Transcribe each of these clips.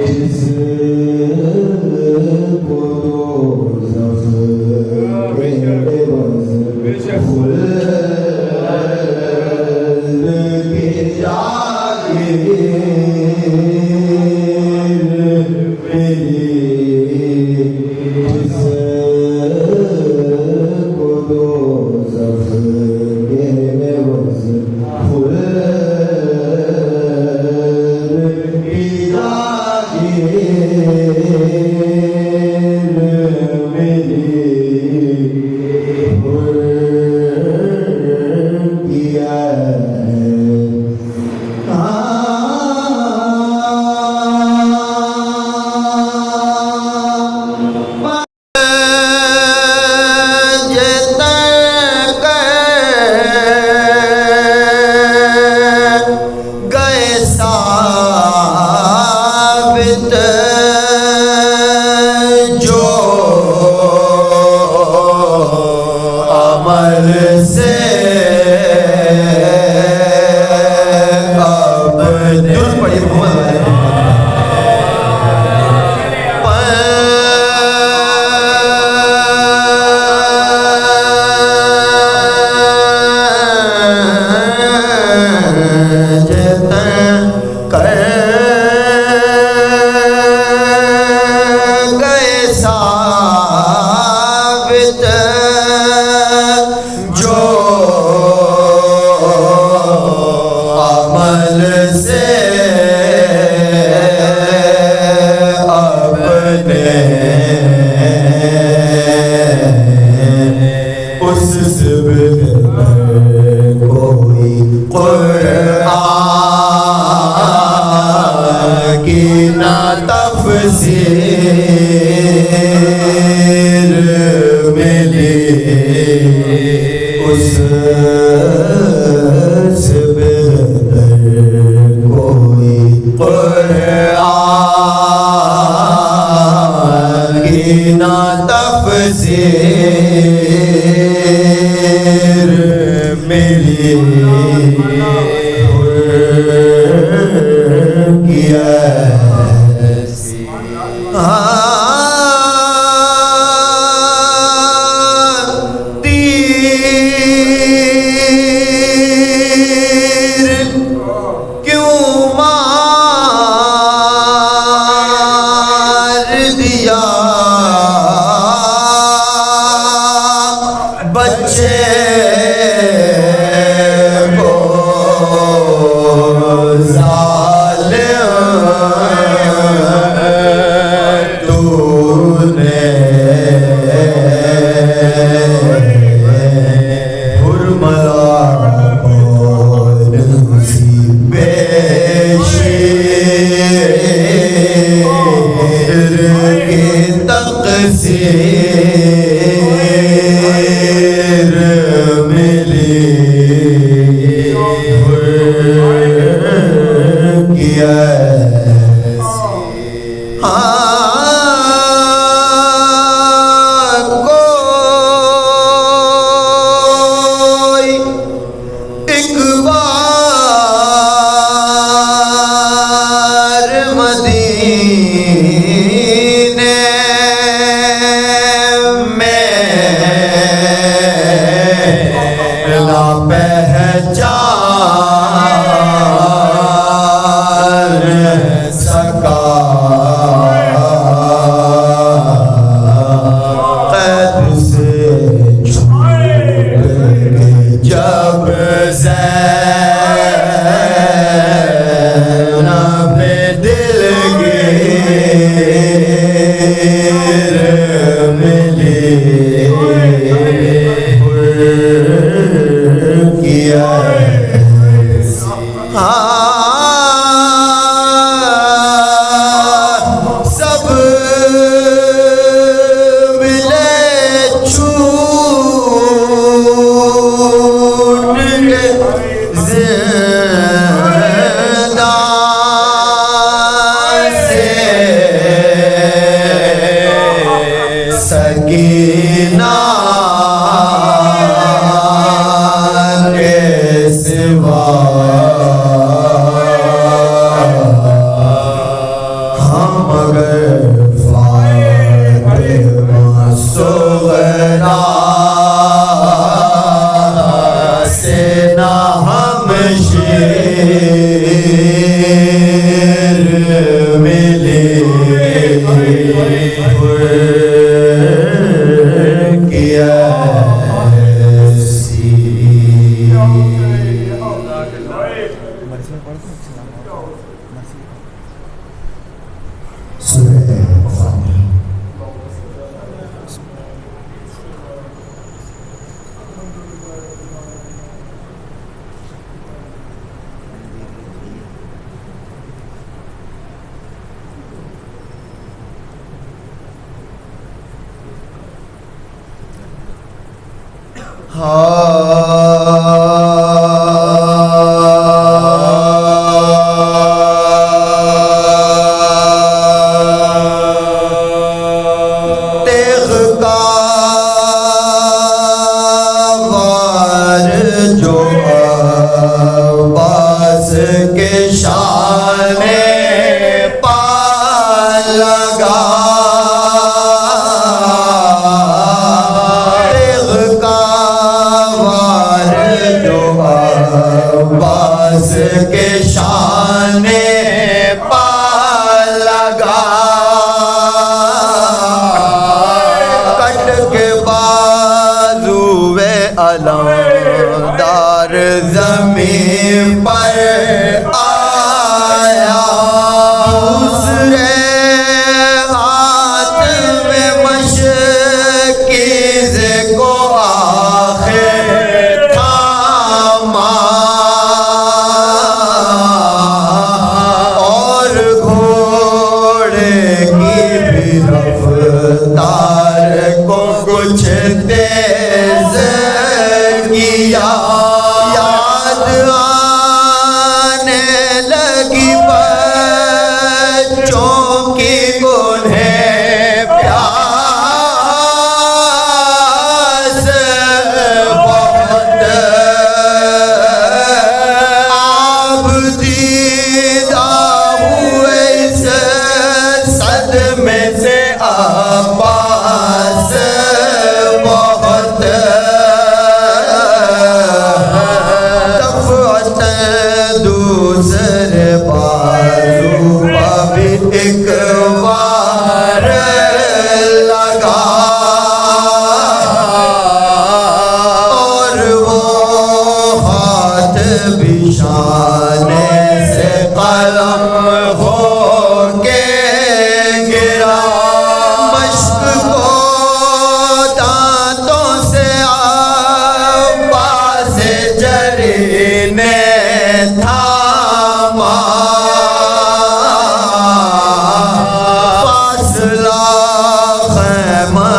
Jis ko do zaf عمل سے اپنے علمدار زمین پر آیا دوسرے ہاتھ میں مشکیز کو آخر تھاما اور گھوڑے کی بھی رفتار کو کچھ تیز کیا یاد آنے لگی بچوں کی انہیں پیاس بہت آب دیدہ ہوئے اس صدمے سے عباس بہت دفعت دوسرے بازو بھی ایک بار لگا اور وہ ہاتھ بھی شانے سے قلم ہو کے گرا مشق کو دانتوں سے عباس جری نے تھاما فاصلہ خیمہ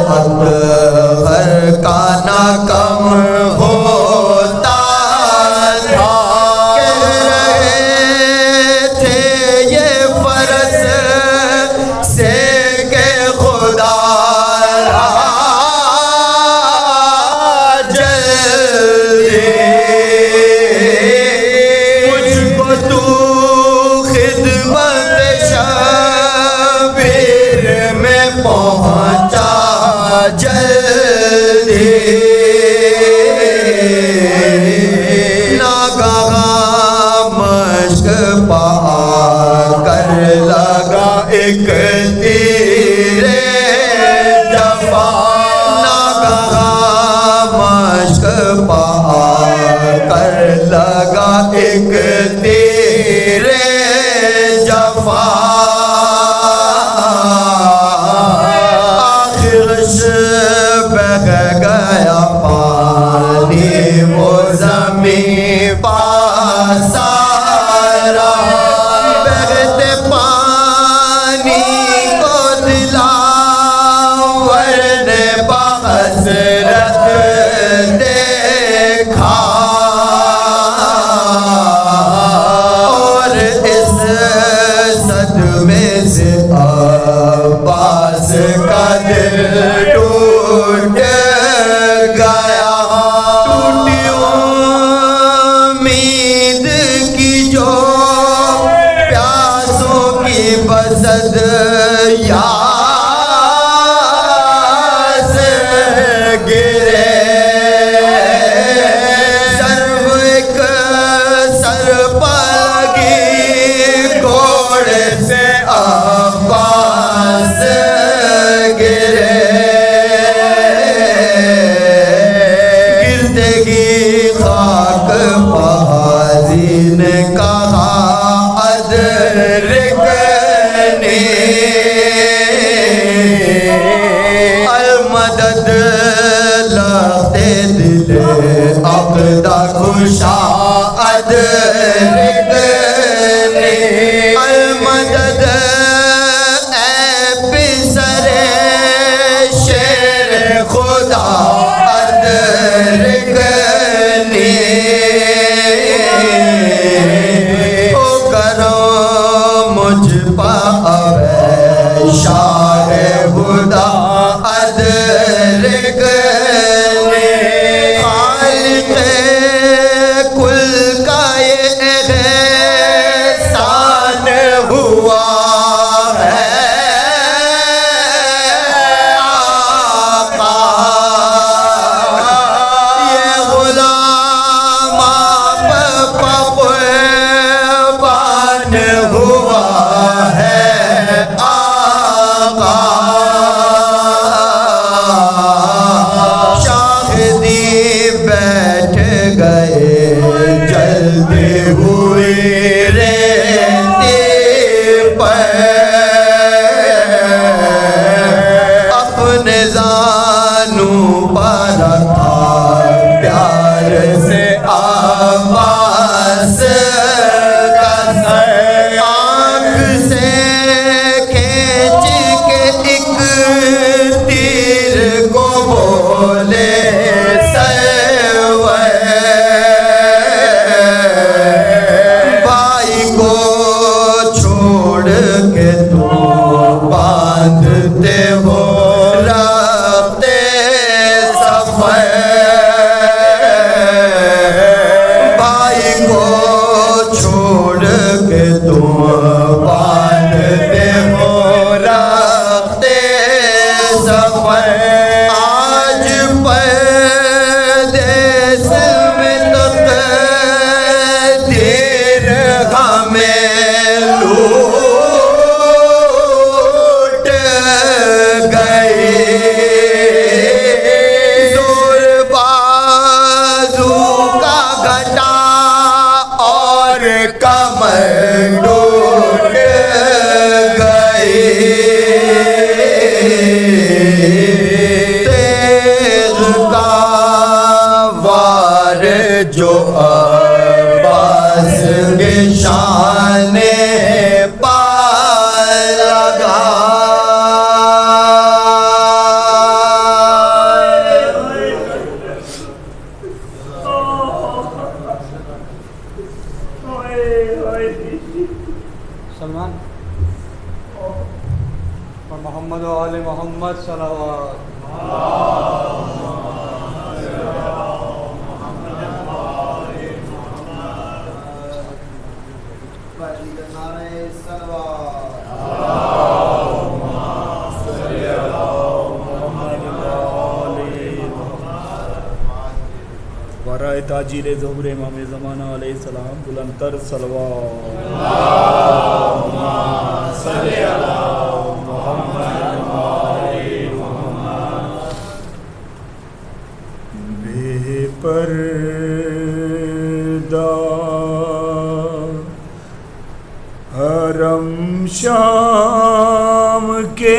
اطہر کا نہ کم ہوتا تھا کہہ رہے تھے یہ فرض سے کہ خدا را جلدی مجھ کو تو خدمت شبیر میں پہنچا جلدی ناگہاں مشق پا کر لگا ایک تیر جفا ناگہاں مشق پا کر لگا ایک تیر جفا آخرش بہہ گیا پانی وہ زمین پاسارا بہتے پانی کو دلاور نے بحسرت دیکھا اور اس صدمے سے عباس کا دل ٹوٹ گیا ٹوٹی امید کی جو پیاسوں کی بزد یاس گرے ضرب ایک سر پلگی گھوڑے سے عباس گرے گردگی خاک پہازی نے کہا ادرکنی المدد لختے دل عقدہ خوشا ادرکنی المدد اے پسر شیر خدا ادرکنی او کرو مجھ پا شاہ خدا ادرکنی خالق کل کا یہ احسان ہوا ہے آقا بانو پر رکھا پیار سے عباس کا آنکھ سے کھینچ کے ایک تیر کو بولے بھائی کو چھوڑ کے تو باندھتے ہو رکھتے سفر بھائی کو چھوڑ کے تو باندھتے ہو رکھتے سفر آج پردیس میں تقدیر ہمیں لوٹ گئی زور بازو کا گھٹا اور کمر ٹوٹ گئی تیغ کا وار جو عباس کے شان پا لگا سلمان اور محمد و آل محمد صلوات برائے تاجیل ظہور امام زمانہ علیہ السلام بلند تر صلوات بے پردہ حرم شام کے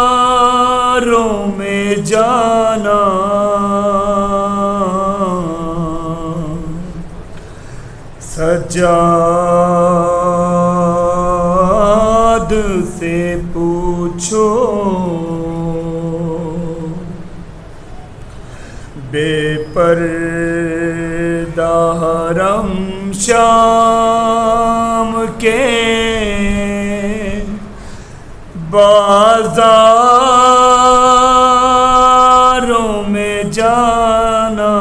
بازاروں میں جانا سجاد سے پوچھو بے پردہ حرم شام کے بازاروں میں جانا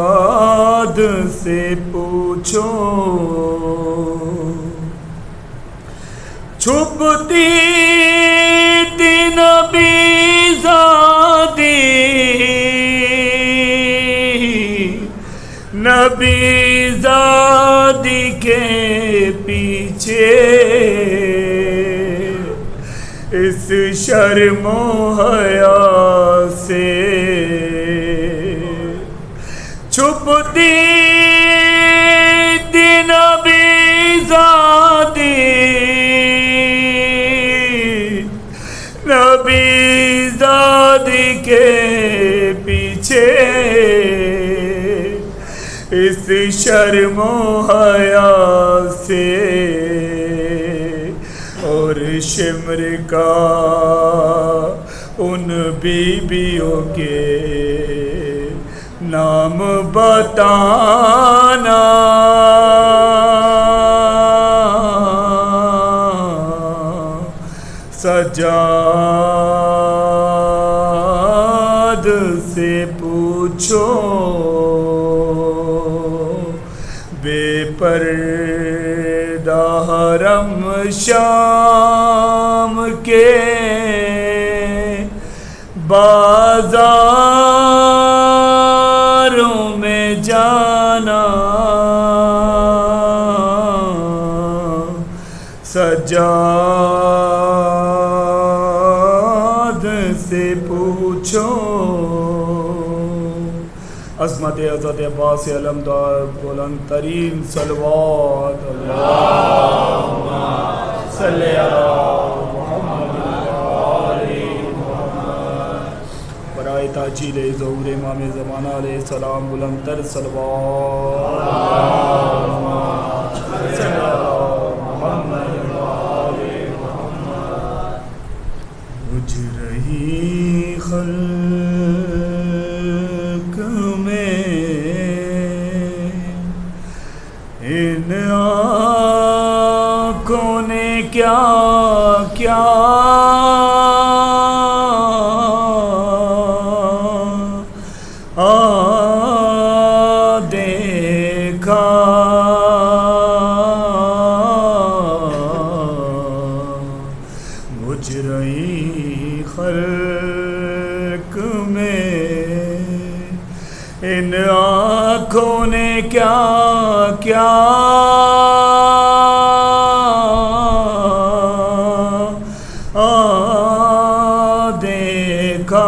سجاد سے پوچھو چھپتی تھی نبی زادی نبی زادی کے پیچھے اس شرم و حیا سے چھپتی تھی نبی زادی نبی زادی کے پیچھے اس شرم و حیا سے اور شمر کا ان بیویوں کے نام بتانا سجاد سے پوچھو بے پردہ حرم شام کے بازاروں میں جانا سجاد سے پوچھو عظمت حضرت عباس علمدار بلند ترین صلوات اللہم صلی علی محمد وآل محمد برائے تاجیل ظہور امام زمانہ علیہ السلام بلند تر صلوات اللہم صلی علی محمد وآل محمد مجھ رہی خلق ان آنکھوں نے کیا کیا دیکھا مجھ رہی خلق میں ان آنکھوں نے کیا کیا دیکھا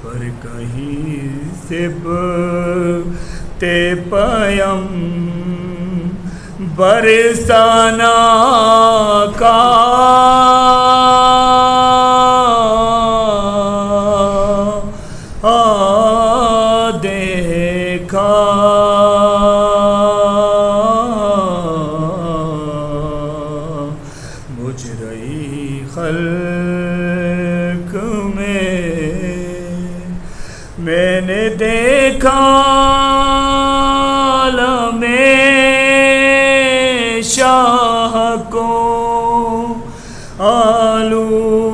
پر کہیں سبتے پیم برسانا کا دیکھا مجھ رہی خلق میں نے دیکھا عالم شاہ کو آلودہ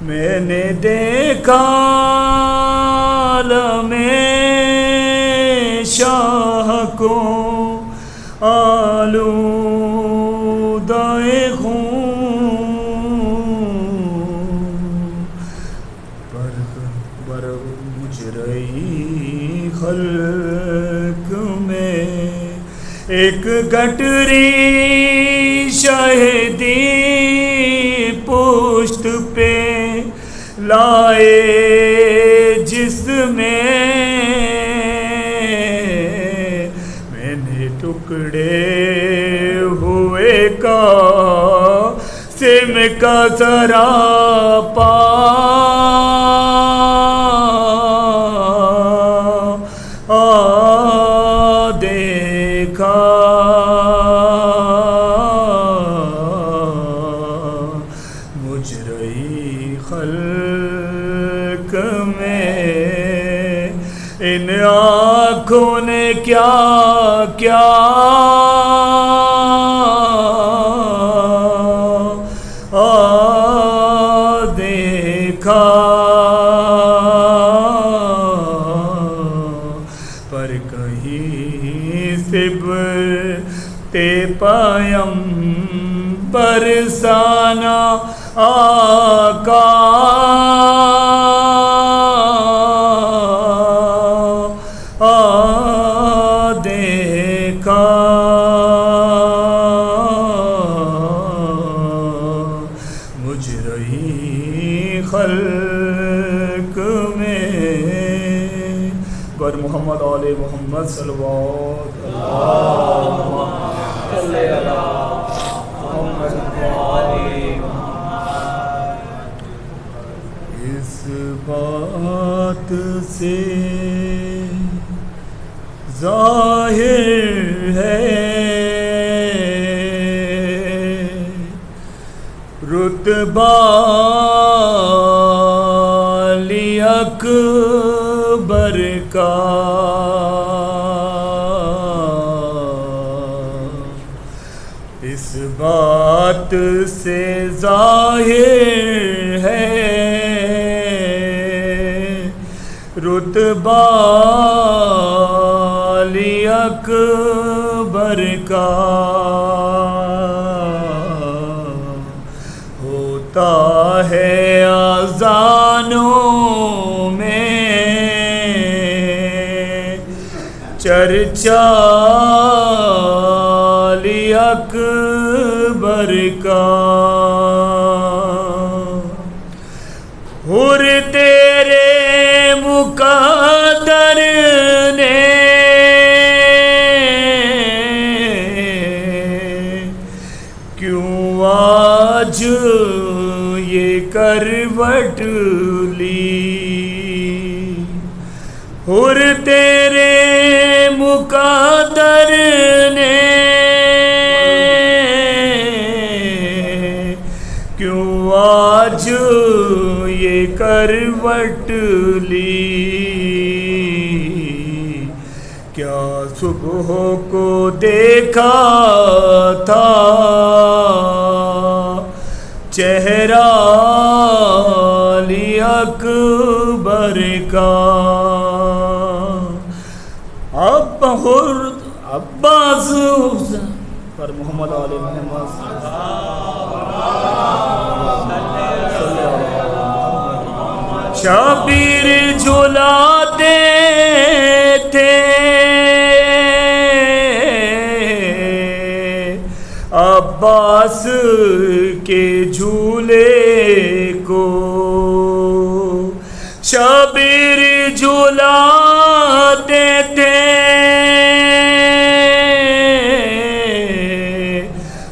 میں نے دیکھا عالم شاہ کو آلودہ پر مجھ رہی خلق میں ایک گٹری شہدی پشت پہ لائے جس میں نے ٹکڑے ہوئے کا سم کا سراپا دیکھا مجھ رہی خلق میں ان آنکھوں نے کیا کیا دیکھا پر کہیں سبتے پیم برسانا آقا دیکھا مجھ رہی خلق میں گر محمد آل محمد صلوات اللہم صلی علی محمد وآل محمد اس بات سے ظاہر ہے رتبہ علی اکبر کا اس بات سے ظاہر ہے رتبہ علی اکبر کا ہوتا ہے اذانوں میں چرچا اکبر کا حر تیرے مقدر نے کیوں آج یہ کروٹ لی حر تیرے مقدر نے کیوں آج یہ کروٹ لی کیا صبح کو دیکھا تھا چہرہ علی اکبر کا عباس پر محمد علی محمد شبیر جھلاتے تھے عباس کے جھولے کو شبیر جھلاتے تھے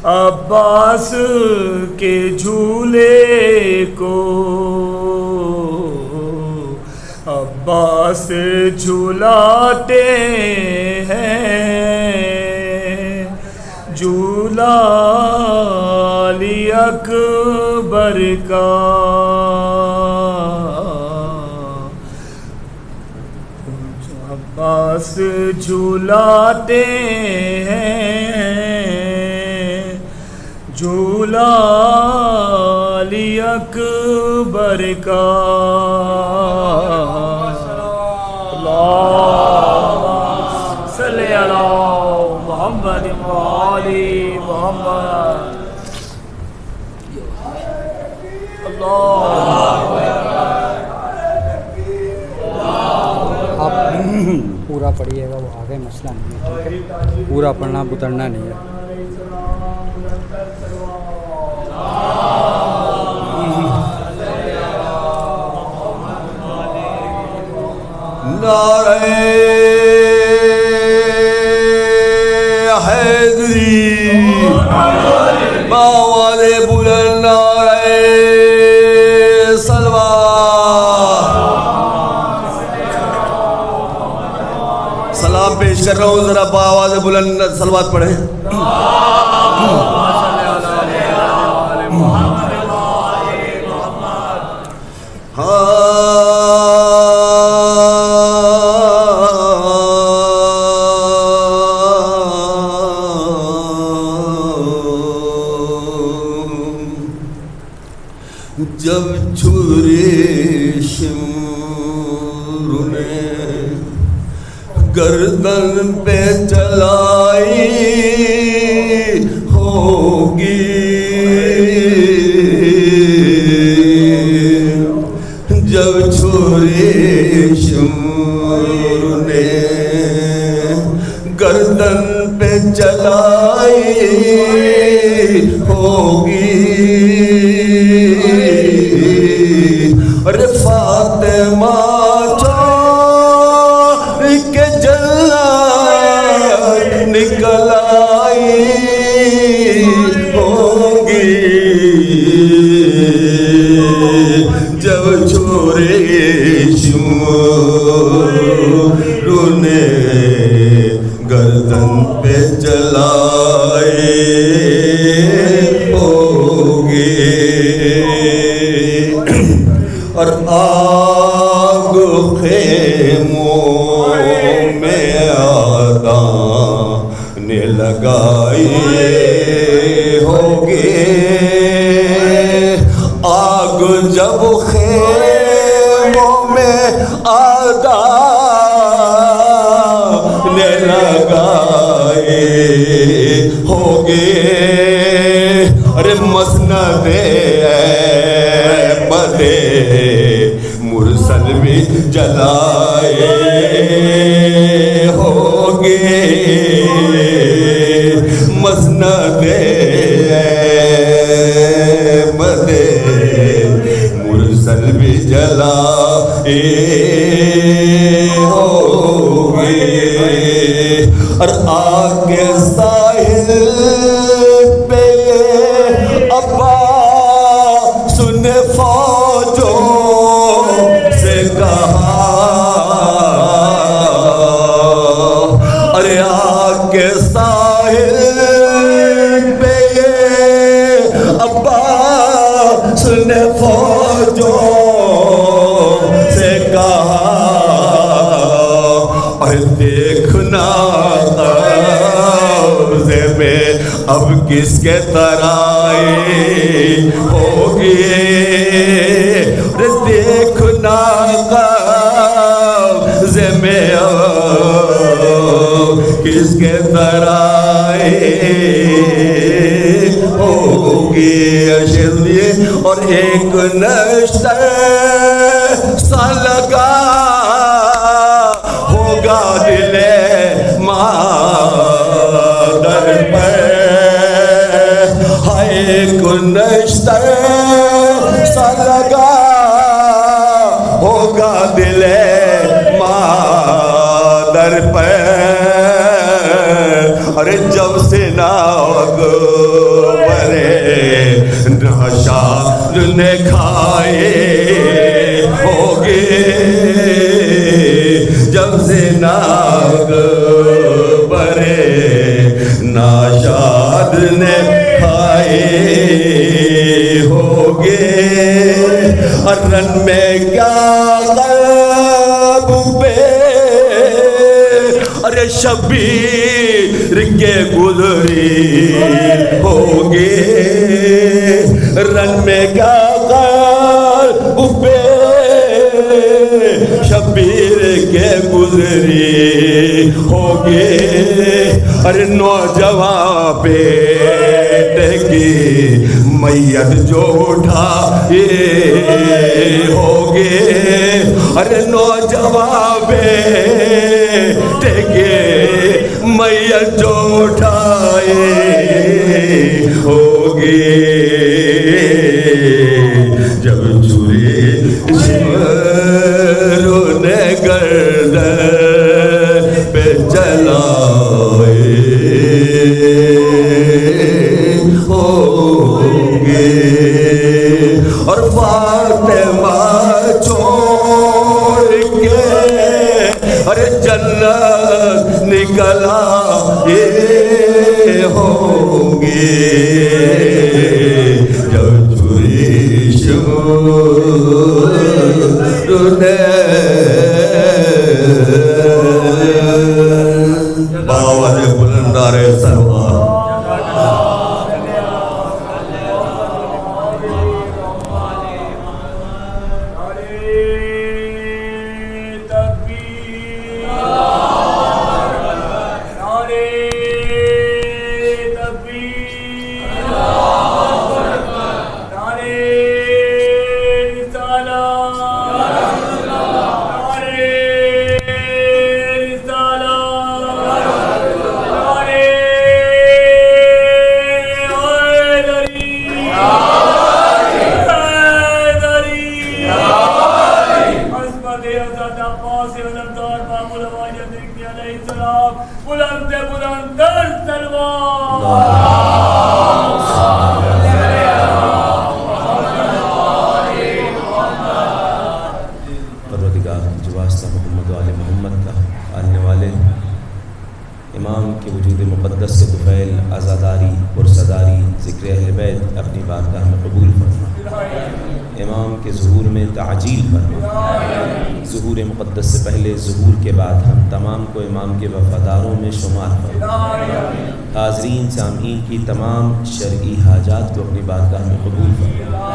عباس کے جھولے کو عباس جھلاتے ہیں جھولا علی اکبر کا عباس جھلاتے ہیں جھولا علی اکبر کا اللہم صلی علی محمد وآلِ محمد آپ پورا پڑھیے گا وہ آگے مسئلہ نہیں ہے ٹھیک ہے پورا پڑھنا اترنا نہیں ہے نعرہ حیدری باوال بلند نعرہ صلوات سلام پیش کر رہا ہوں ذرا باوال بلند صلوات پڑھیں جب چھری شمر نے گردن پہ چلائی ہوگی جب چھری شمر نے گردن پہ چلائی ہوگی ارے فاطمہ چھوڑ کے جلال نکل آئی ہوگی جب چھوڑے شمر نے گردن پہ چلائے ہوگی اور آگ خیموں میں آدان لگائی ہوگی آگ جب خیموں میں آدان لگائی ہوگی ارے مسند مرسل بھی جلائے ہوگے مسند ہوگی اور آگ کے ساحل پہ عباس نے فوجوں سے کہا ارے آگ کے ساحل پہ عباس نے فوجوں سے کہا اور دیکھنا قبضے میں اب کس کے ترائی ہوگی دیکھنا قبضے میں اب کس کے ترائی ہوگی اور ایک نشتر سا لگا ہوگا دل مادر پر ہائے ایک نشتر سا لگا ہوگا دل مادر پر ارے جب سے ناگ برے نشاد نے کھائے ہوگے جب سے ناگ برے نشاد نے کھائے ہوگے رن میں کیا غلب پہ ارے شبیر کے گزری ہوگے رن میں کیا غلب پہ شبیر کے گزری ہوگے ارے نوجوان بیٹے کی میت جو اٹھائے ہوگے ارے نوجوان بیٹے کے میت جو اٹھائے ہوگے جب چورے شمروں نے گردن پہ چلائے ہوگے اور فاطمہ چھوڑ کے ارے جنت نکلا یہ ہوگے جب چوری شمروں نے باوجہ بلندار سروار امام کے وجود مقدس کے طفیل عزاداری پرصداری ذکر اہل بیت اپنی بارگاہ میں قبول فرما امام کے ظہور میں تعجیل فرما ظہور مقدس سے پہلے ظہور کے بعد ہم تمام کو امام کے وفاداروں میں شمار فرما حاضرین سامعین کی تمام شرعی حاجات کو اپنی بارگاہ میں قبول فرما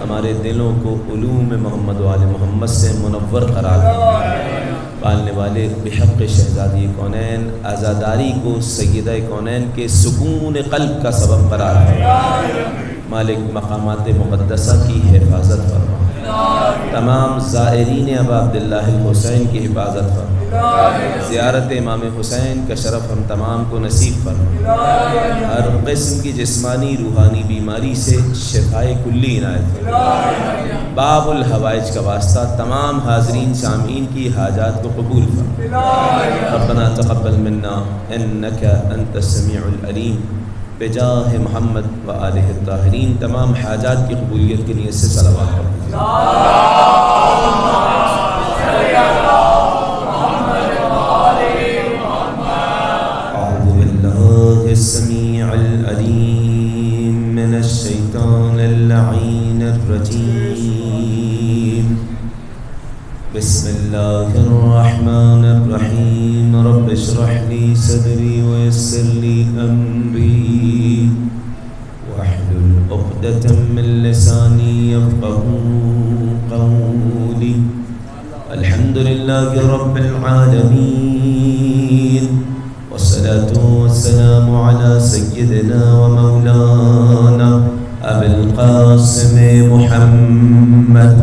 ہمارے دلوں کو علوم محمد و آل محمد سے منور قرار دے پالنے والے بحق شہزادی کونین عزاداری کو سیدہ کونین کے سکون قلب کا سبب قرار دے مالک مقامات مقدسہ کی حفاظت فرما تمام زائرین ابا عبداللہ الحسین کی حفاظت فرما زیارت امام حسین کا شرف ہم تمام کو نصیب فرما، ہر قسم کی جسمانی روحانی بیماری سے شفائے کلی عنایت فرما، باب الحوائج کا واسطہ تمام حاضرین سامعین کی حاجات کو قبول فرما۔ ربنا تقبل منا انک انت السمیع العلیم، بجاہ محمد و آلہ الطاہرین۔ تمام حاجات کی قبولیت کے نیت سے صلوات پڑھ دیجیے۔ السميع العليم من الشيطان اللعين الرجيم، بسم الله الرحمن الرحيم، رب اشرح لي صدري ويسر لي أمري واحلل عقدة من لساني يفقهوا قولي، الحمد لله رب العالمين، والصلاة والسلام على سيدنا ومولانا أبي القاسم محمد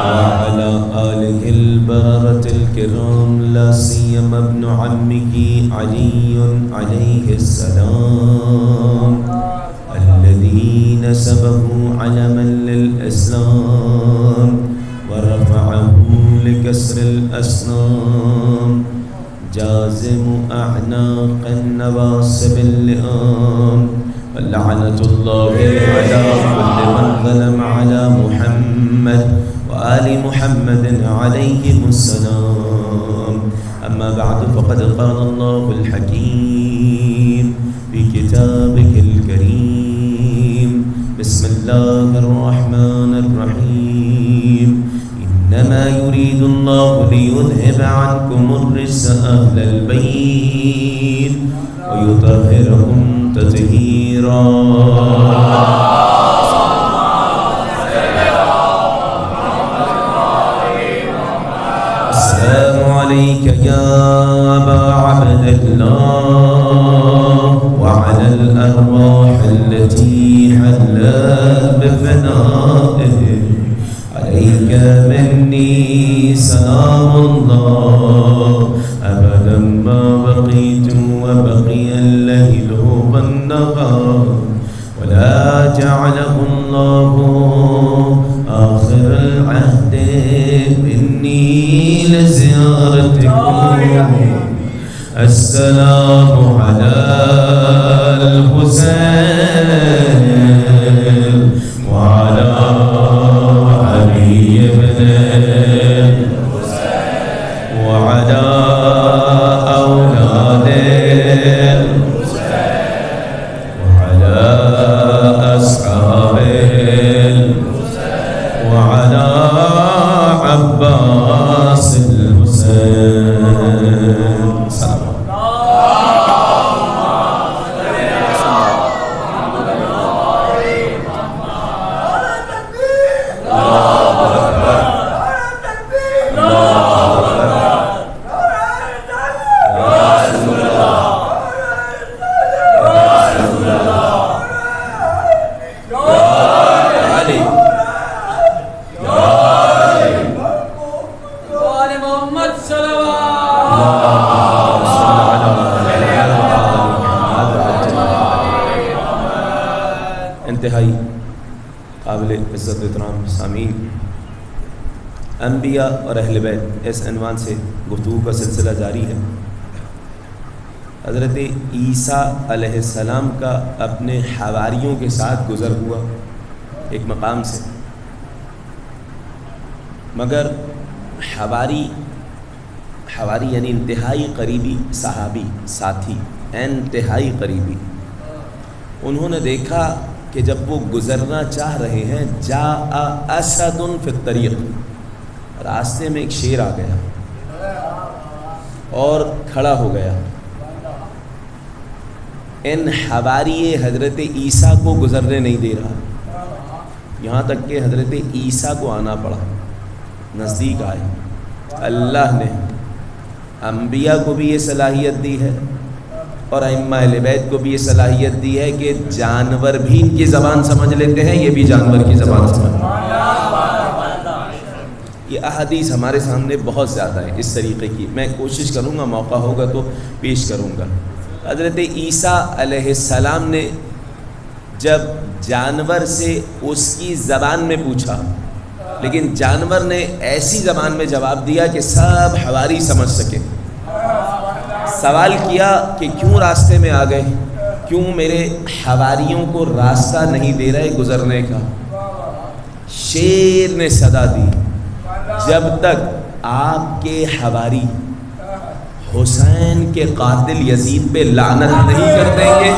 وعلى آله البررة الكرام، لا سيما ابن عمه علي عليه السلام، الذين سبقوا علما للإسلام ورفعه لكسر الأصنام، جازم أعناق النواصب اللئام، ولعنة الله على كل من ظلم على محمد وآل محمد عليهم السلام. أما بعد، فقد قال الله الحكيم في كتابه الكريم، بسم الله الرحمن الرحيم، إنما يريد الله ليذهب عنكم الرجس أهل البيت ويطهركم تطهيرا. السلام عليك يا أبا عبد الله وعلى الأرواح التي حلت بفنائه، عليك مني سلام الله أبدا ما بقيت وبقي الليل والنهار، ولا جعله الله آخر العهد مني لزيارتكم. السلام على الحسين وعلى علي بن الحسين وعلى أولاد الحسين وعلى أصحاب الحسين وعلى عباس الحسين. سلام. انتہائی قابل عزت و احترام سامعین، انبیاء اور اہل بیت، اس عنوان سے گفتگو کا سلسلہ جاری ہے۔ حضرت عیسیٰ علیہ السلام کا اپنے حواریوں کے ساتھ گزر ہوا ایک مقام سے، مگر حواری یعنی انتہائی قریبی صحابی، ساتھی، انتہائی قریبی، انہوں نے دیکھا کہ جب وہ گزرنا چاہ رہے ہیں، جاء اسد فی الطریق، راستے میں ایک شیر آ گیا اور کھڑا ہو گیا۔ ان حواری حضرت عیسیٰ کو گزرنے نہیں دے رہا، یہاں تک کہ حضرت عیسیٰ کو آنا پڑا، نزدیک آئے۔ اللہ نے انبیاء کو بھی یہ صلاحیت دی ہے اور ائمہ اہل بیت کو بھی یہ صلاحیت دی ہے کہ جانور بھی ان کی زبان سمجھ لیتے ہیں، یہ بھی جانور کی زبان سمجھ لیتے ہیں۔ یہ احادیث ہمارے سامنے بہت زیادہ ہے اس طریقے کی، میں کوشش کروں گا، موقع ہوگا تو پیش کروں گا۔ حضرت عیسیٰ علیہ السلام نے جب جانور سے اس کی زبان میں پوچھا، لیکن جانور نے ایسی زبان میں جواب دیا کہ سب حواری سمجھ سکے۔ سوال کیا کہ کیوں راستے میں آ گئے، کیوں میرے حواریوں کو راستہ نہیں دے رہے گزرنے کا؟ شیر نے صدا دی، جب تک آپ کے حواری حسین کے قاتل یزید پہ لعنت نہیں کر دیں گے،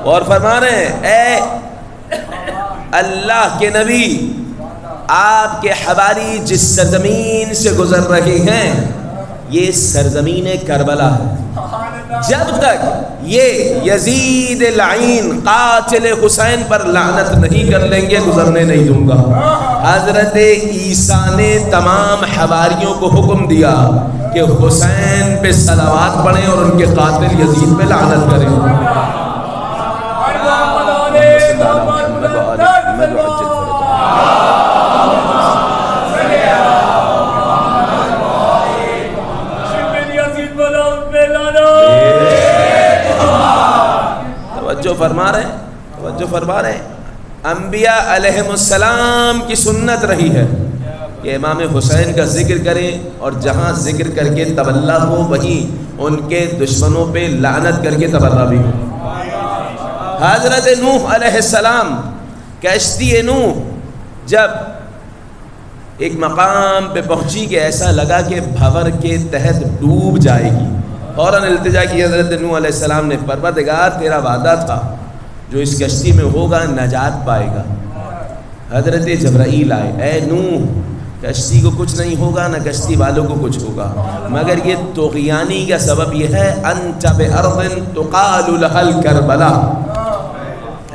اور فرما رہے ہیں اے اللہ کے نبی، آپ کے حواری جس سرزمین سے گزر رہے ہیں یہ سرزمین کربلا ہے، جب تک یہ یزید لعین قاتل حسین پر لعنت نہیں کر لیں گے گزرنے نہیں دوں گا۔ حضرت عیسیٰ نے تمام حواریوں کو حکم دیا کہ حسین پہ صلوات پڑھیں اور ان کے قاتل یزید پہ لعنت کریں۔ توجہ فرما رہے ہیں انبیاء علیہ السلام کی سنت رہی ہے کہ امام حسین کا ذکر کریں، اور جہاں ذکر کر کے تبلا ہو وہیں ان کے دشمنوں پہ لعنت کر کے تبرہ بھی ہو۔ حضرت نوح علیہ السلام، کشتی نوح جب ایک مقام پہ پہنچی کہ ایسا لگا کہ بھور کے تحت ڈوب جائے گی، فوراً التجا کی حضرت نوح علیہ السلام نے، پروردگار تیرا وعدہ تھا جو اس کشتی میں ہوگا نجات پائے گا۔ حضرت جبرائیل آئے، اے نوح کشتی کو کچھ نہیں ہوگا، نہ کشتی والوں کو کچھ ہوگا، مگر یہ طغیانی کا سبب یہ ہے انت بارض تقال لها الکربلا۔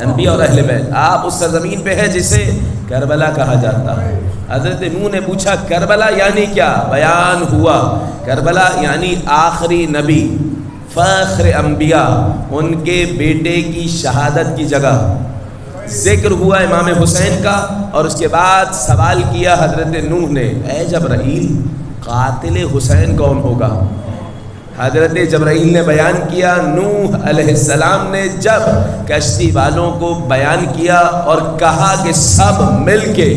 انبیاء اور اہل بیت، آپ اس سرزمین پہ ہے جسے کربلا کہا جاتا ہے۔ حضرت نوح نے پوچھا کربلا یعنی کیا؟ بیان ہوا کربلا یعنی آخری نبی، فخر انبیاء، ان کے بیٹے کی شہادت کی جگہ۔ ذکر ہوا امام حسین کا، اور اس کے بعد سوال کیا حضرت نوح نے، اے جبرائیل قاتل حسین کون ہوگا؟ حضرت جبرائیل نے بیان کیا، نوح علیہ السلام نے جب کشتی والوں کو بیان کیا اور کہا کہ سب مل کے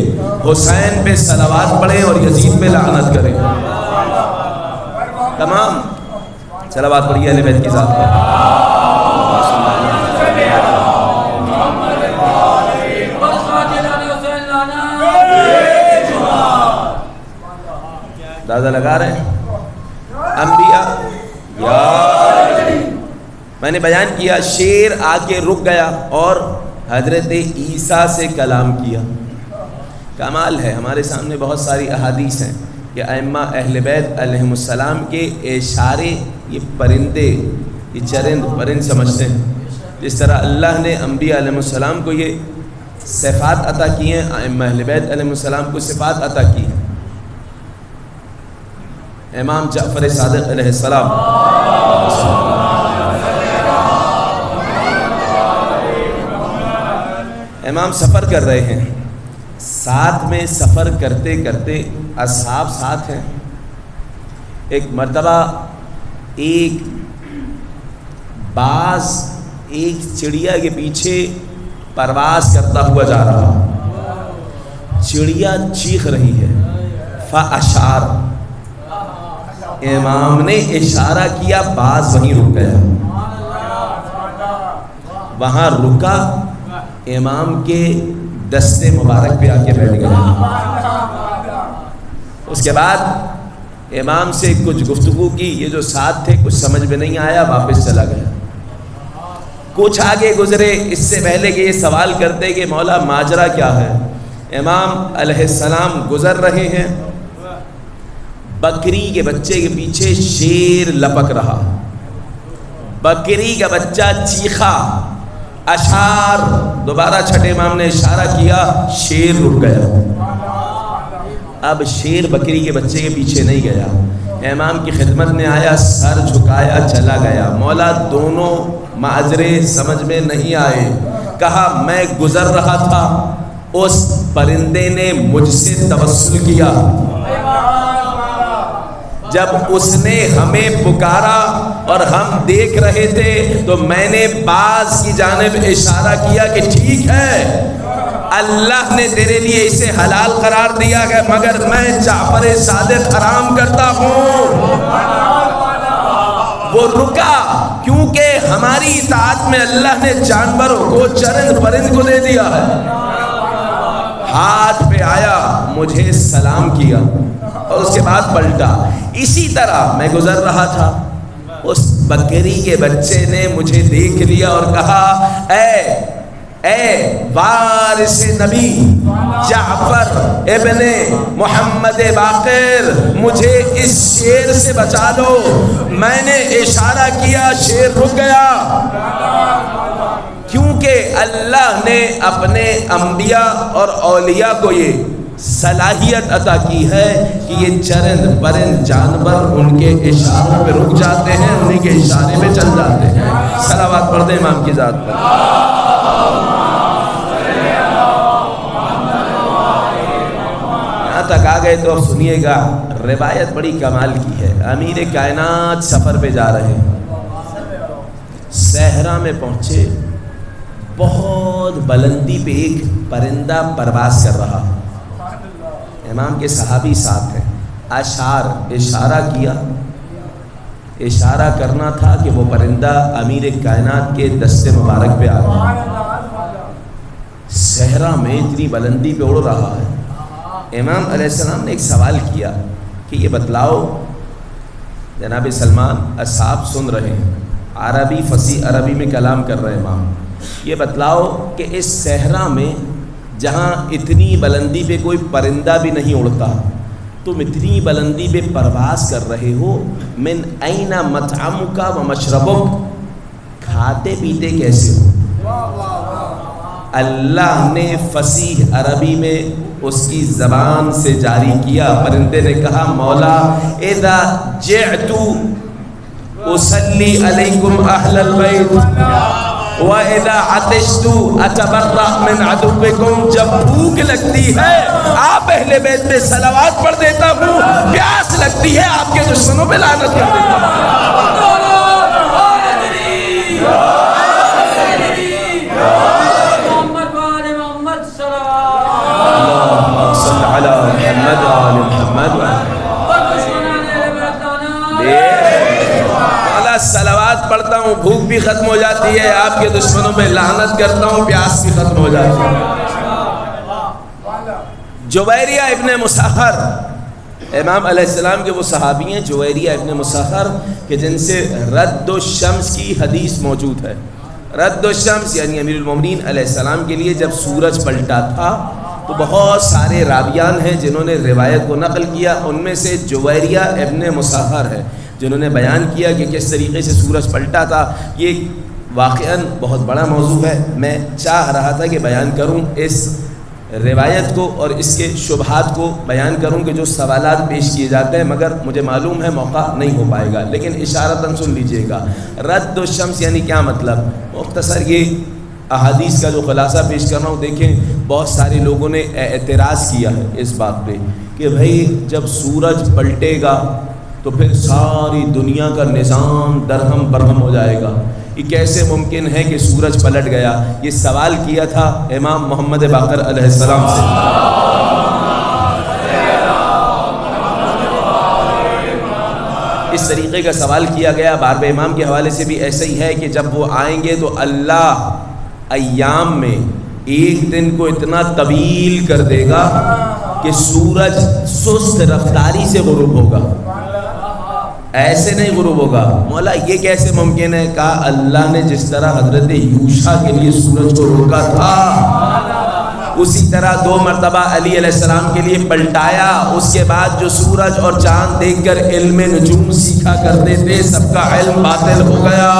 حسین پہ صلوات پڑھیں اور یزید پہ لعنت کریں، تمام صلوات پڑھیے اہل بیت کی ذات پر۔ اندازہ لگا رہے ہیں انبیاء میں نے بیان کیا، شیر آ کے رک گیا اور حضرت عیسیٰ سے کلام کیا۔ کمال ہے، ہمارے سامنے بہت ساری احادیث ہیں کہ ائمہ اہل بیت علیہم السلام کے اشارے یہ پرندے، یہ چرند پرند سمجھتے ہیں، جس طرح اللہ نے انبیاء علیہم السلام کو یہ صفات عطا کی ہیں، ائمہ اہل بیت علیہم السلام کو صفات عطا کی ہیں۔ امام جعفر صادق علیہ السلام امام سفر کر رہے ہیں، ساتھ میں سفر کرتے کرتے اصحاب ساتھ ہیں۔ ایک مرتبہ ایک باز ایک چڑیا کے پیچھے پرواز کرتا ہوا جا رہا، چڑیا چیخ رہی ہے، فاشار، امام نے اشارہ کیا، باز وہیں رک گیا، وہاں رکا، امام کے دستے مبارک پہ آ کے بیٹھ گیا۔ اس کے بعد امام سے کچھ گفتگو کی، یہ جو ساتھ تھے کچھ سمجھ میں نہیں آیا، واپس چلا گیا۔ کچھ آگے گزرے، اس سے پہلے کہ یہ سوال کرتے کہ مولا ماجرا کیا ہے، امام علیہ السلام گزر رہے ہیں، بکری کے بچے کے پیچھے شیر لپک رہا، بکری کا بچہ چیخا، اشعار، دوبارہ چھٹے امام نے اشارہ کیا، شیر رک گیا۔ اب شیر بکری کے بچے کے پیچھے نہیں گیا، امام کی خدمت میں آیا، سر جھکایا، چلا گیا۔ مولا دونوں معذرے سمجھ میں نہیں آئے، کہا میں گزر رہا تھا، اس پرندے نے مجھ سے توسل کیا، جب اس نے ہمیں پکارا اور ہم دیکھ رہے تھے تو میں نے باز کی جانب اشارہ کیا کہ ٹھیک ہے، اللہ نے تیرے لیے اسے حلال قرار دیا ہے، مگر میں جعفر صادق حرام کرتا ہوں۔ وہ رکا کیونکہ ہماری اطاعت میں اللہ نے جانوروں کو، چرند پرند کو دے دیا ہے۔ ہاتھ پہ آیا، مجھے سلام کیا اور اس کے بعد پلٹا۔ اسی طرح میں گزر رہا تھا، اس بکری کے بچے نے مجھے دیکھ لیا اور کہا، اے وارث نبی جعفر ابن محمد باقر، مجھے اس شیر سے بچا لو۔ میں نے اشارہ کیا، شیر رک گیا، کیونکہ اللہ نے اپنے انبیاء اور اولیاء کو یہ صلاحیت عطا کی ہے کہ یہ چرند پرند جانور ان کے اشاروں پہ رک جاتے ہیں، انہیں کے اشارے پہ چل جاتے ہیں۔ صلوات پڑھتے ہیں امام کی ذات پر۔ یہاں تک آ گئے تو اب سنیے گا، روایت بڑی کمال کی ہے۔ امیر کائنات سفر پہ جا رہے ہیں، صحرا میں پہنچے، بہت بلندی پہ ایک پرندہ پرواز کر رہا، امام کے صحابی ساتھ ہیں، اشارہ کیا، اشارہ کرنا تھا کہ وہ پرندہ امیر کائنات کے دست مبارک پہ آ گیا، صحرا میں اتنی بلندی پہ اڑ رہا ہے۔ امام علیہ السلام نے ایک سوال کیا کہ یہ بتلاؤ، جناب سلمان اصحاب سن رہے ہیں، عربی فصیح عربی میں کلام کر رہے ہیں، امام یہ بتلاؤ کہ اس صحرا میں جہاں اتنی بلندی پہ کوئی پرندہ بھی نہیں اڑتا، تم اتنی بلندی پہ پرواز کر رہے ہو، من این مطعمک و مشربک، کھاتے پیتے کیسے ہو؟ اللہ نے فصیح عربی میں اس کی زبان سے جاری کیا۔ پرندے نے کہا، مولا اذا جعت اصلی علیکم اہل البیت وَإِذَا عَطِشْتُ أَتَبَرَّأْ مِنْ عَدُوِّكُمْ، جب بھوک لگتی ہے آپ اہل بیت پہ صلوات پڑھ دیتا ہوں، پیاس لگتی ہے آپ کے دشمنوں پہ لعنت کر دیتا ہوں۔ اللہم صل علی محمد آل محمد۔ صلوات پڑھتا ہوں، بھوک بھی ختم ہو جاتی ہے، آپ کے دشمنوں پہ لعنت کرتا ہوں، پیاس بھی ختم ہو جاتی ہے۔ جویریہ ابن مسخر، امام علیہ السلام کے وہ صحابی ہیں جویریہ ابن مسخر کہ جن سے رد الشمس کی حدیث موجود ہے۔ رد الشمس یعنی امیر المومنین علیہ السلام کے لیے جب سورج پلٹا تھا تو بہت سارے راویان ہیں جنہوں نے روایت کو نقل کیا، ان میں سے جویریہ ابن مسخر ہے جنہوں نے بیان کیا کہ کس طریقے سے سورج پلٹا تھا۔ یہ واقعاً بہت بڑا موضوع ہے، میں چاہ رہا تھا کہ بیان کروں اس روایت کو اور اس کے شبہات کو بیان کروں کہ جو سوالات پیش کیے جاتے ہیں، مگر مجھے معلوم ہے موقع نہیں ہو پائے گا، لیکن اشارتاً سن لیجئے گا۔ رد الشمس یعنی کیا مطلب؟ مختصر یہ احادیث کا جو خلاصہ پیش کر رہا ہوں، دیکھیں بہت سارے لوگوں نے اعتراض کیا ہے اس بات پہ کہ بھائی جب سورج پلٹے گا تو پھر ساری دنیا کا نظام درہم برہم ہو جائے گا، یہ کیسے ممکن ہے کہ سورج پلٹ گیا؟ یہ سوال کیا تھا امام محمد باقر علیہ السلام سے۔ اس طریقے کا سوال کیا گیا، بارب امام کے حوالے سے بھی ایسا ہی ہے کہ جب وہ آئیں گے تو اللہ ایام میں ایک دن کو اتنا طویل کر دے گا کہ سورج سست رفتاری سے غروب ہوگا، ایسے نہیں غروب ہوگا۔ مولا یہ کیسے ممکن ہے؟ کہا اللہ نے جس طرح حضرت یوشع کے لیے سورج کو روکا تھا، اسی طرح 2 مرتبہ علی علیہ السلام کے لیے پلٹایا۔ اس کے بعد جو سورج اور چاند دیکھ کر علم نجوم سیکھا کرتے تھے، سب کا علم باطل ہو گیا۔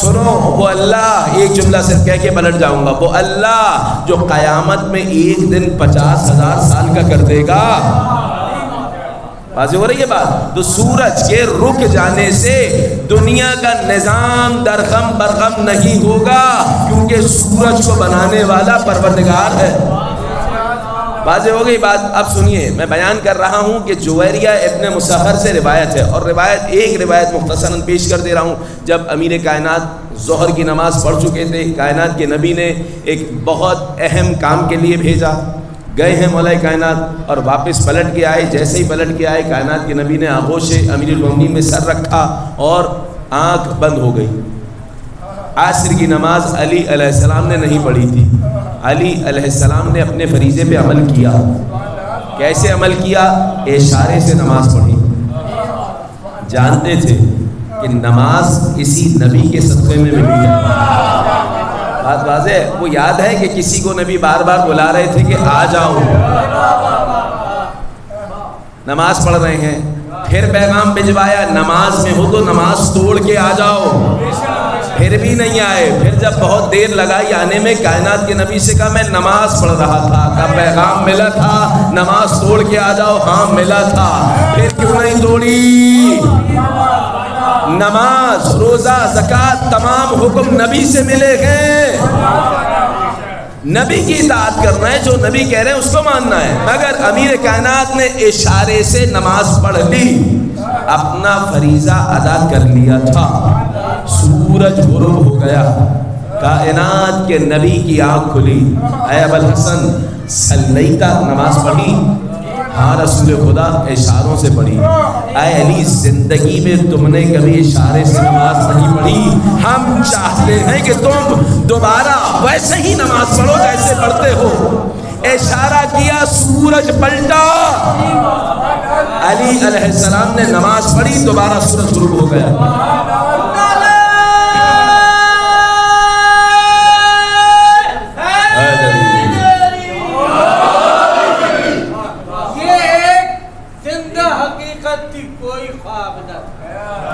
سنو، وہ اللہ، ایک جملہ صرف کہہ کے پلٹ جاؤں گا، وہ اللہ جو قیامت میں ایک دن 50,000 سال کا کر دے گا۔ واضح ہو رہی ہے بات؟ تو سورج کے رک جانے سے دنیا کا نظام درخم برخم نہیں ہوگا، کیونکہ سورج کو بنانے والا پروردگار ہے۔ واضح ہو گئی بات؟ اب سنیے، میں بیان کر رہا ہوں کہ جویریہ ابن مسہر سے روایت ہے، اور ایک روایت مختصراً پیش کر دے رہا ہوں۔ جب امیر کائنات ظہر کی نماز پڑھ چکے تھے، کائنات کے نبی نے ایک بہت اہم کام کے لیے بھیجا، گئے ہیں مولا کائنات اور واپس پلٹ کے آئے۔ جیسے ہی پلٹ کے آئے، کائنات کے نبی نے آغوش امیر المومنین میں سر رکھا اور آنکھ بند ہو گئی۔ عصر کی نماز علی علیہ السلام نے نہیں پڑھی تھی۔ علی علیہ السلام نے اپنے فریضے پہ عمل کیا۔ کیسے عمل کیا؟ اشارے سے نماز پڑھی۔ جانتے تھے کہ نماز اسی نبی کے صدقے میں ملی ہے۔ بات واضح ہے؟ وہ یاد ہے کہ کسی کو نبی بار بار بلا رہے تھے کہ آ جاؤ، نماز پڑھ رہے ہیں، پھر پیغام بھجوایا نماز میں ہو تو نماز توڑ کے آ جاؤ، پھر بھی نہیں آئے۔ پھر جب بہت دیر لگائی آنے میں، کائنات کے نبی سے کہا میں نماز پڑھ رہا تھا۔ کہا پیغام ملا تھا نماز توڑ کے آ جاؤ؟ ہاں ملا تھا۔ پھر کیوں نہیں توڑی؟ نماز، روزہ، زکوٰۃ، تمام حکم نبی سے ملے ہیں۔ نبی کی اطاعت کرنا ہے، جو نبی کہہ رہے ہیں اس کو ماننا ہے۔ مگر امیر کائنات نے اشارے سے نماز پڑھ لی، اپنا فریضہ ادا کر لیا تھا۔ سورج غروب ہو گیا، کائنات کے نبی کی آنکھ کھلی۔ اے ابو الحسن صلیتا، نماز پڑھی؟ ہاں رسول خدا، اشاروں سے پڑھی۔ اے علی زندگی میں تم نے کبھی اشارے سے نماز نہیں پڑھی؟ ہم چاہتے ہیں کہ تم دوبارہ ویسے ہی نماز پڑھو جیسے پڑھتے ہو۔ اشارہ کیا، سورج پلٹا، علی علیہ السلام نے نماز پڑھی، دوبارہ سورج غروب ہو گیا۔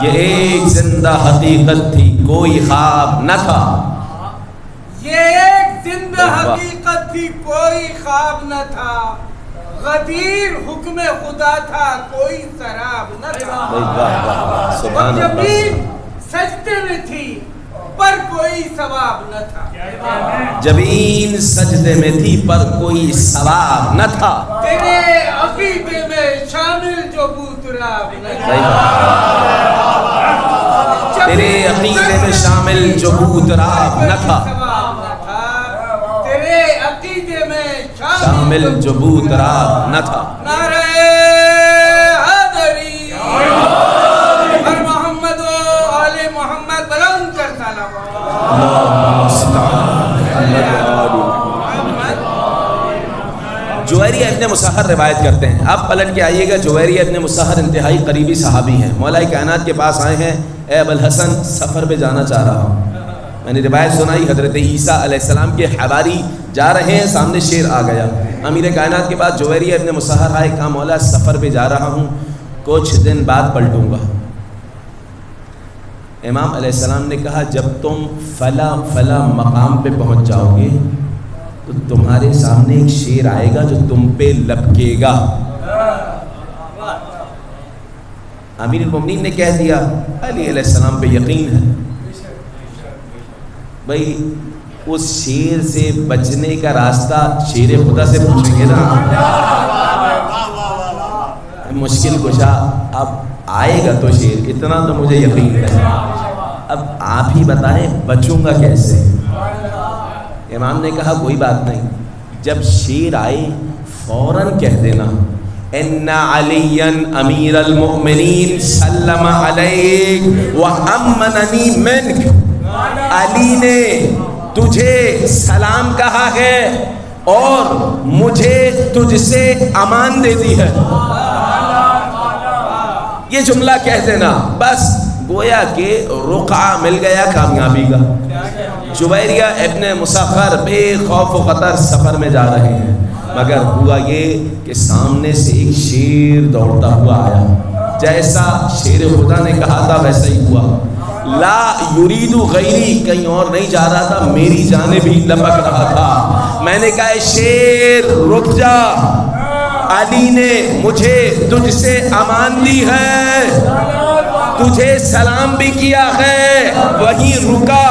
یہ ایک زندہ حقیقت تھی، کوئی خواب نہ تھا۔ یہ ایک زندہ حقیقت تھی، کوئی خواب نہ تھا۔ غدیر حکم خدا تھا، کوئی سراب نہ تھا۔ زمین سجدے میں تھی پر کوئی ثواب نہ تھا۔ زمین سجدے میں تھی پر کوئی ثواب نہ تھا۔ تیرے عقیدے میں شامل جو بوتراب نہ تھا۔ تیرے عقیدے میں شامل جو بوتراب نہ تھا۔ تیرے عقیدے میں شامل جو بوتراب نہ تھا۔ نعرہ حیدری ہر محمد و آل محمد بلند کر سلام۔ جویریہ ابن مسہر روایت کرتے ہیں، آپ پلٹ کے آئیے گا۔ جویریہ ابن مسہر انتہائی قریبی صحابی ہیں، مولا کائنات کے پاس آئے ہیں، اے ابو الحسن سفر پہ جانا چاہ رہا ہوں۔ میں نے روایت سنائی، حضرت عیسیٰ علیہ السلام کے حواری جا رہے ہیں، سامنے شیر آ گیا۔ امیر کائنات کے پاس جویریہ ابن مسہر آئے، کہا مولا سفر پہ جا رہا ہوں، کچھ دن بعد پلٹوں گا۔ امام علیہ السلام نے کہا جب تم فلاں فلاں مقام پہ پہنچ جاؤ گے تو تمہارے سامنے ایک شیر آئے گا جو تم پہ لپکے گا۔ امیر المومنین نے کہہ دیا علی علیہ السلام پہ یقین ہے، بھائی اس شیر سے بچنے کا راستہ شیر خدا سے پوچھیں گے نا۔ مشکل کشا، اب آئے گا تو شیر، اتنا تو مجھے یقین ہے، اب آپ ہی بتائیں بچوں گا کیسے؟ امام نے کہا کوئی بات نہیں، جب شیر آئے فوراً کہہ دینا ان علی امیر المؤمنین سلم علیک وامننی منک، علی نے تجھے سلام کہا ہے اور مجھے تجھ سے امان دے دی ہے. یہ جملہ کہہ دینا بس گویا کہ رقعہ مل گیا کامیابی کا. جویریہ ابن مسخر بے خوف و خطر سفر میں جا رہے ہیں، مگر ہوا یہ کہ سامنے سے ایک شیر دوڑتا ہوا آیا. جیسا شیر خدا نے کہا تھا ویسا ہی ہوا. لا یرید غیری، کہیں اور نہیں جا رہا تھا، میری جانب ہی لپک رہا تھا. میں نے کہا اے شیر رک جا، علی نے مجھے تجھ سے امان دی ہے، تجھے سلام بھی کیا ہے. وہیں رکا،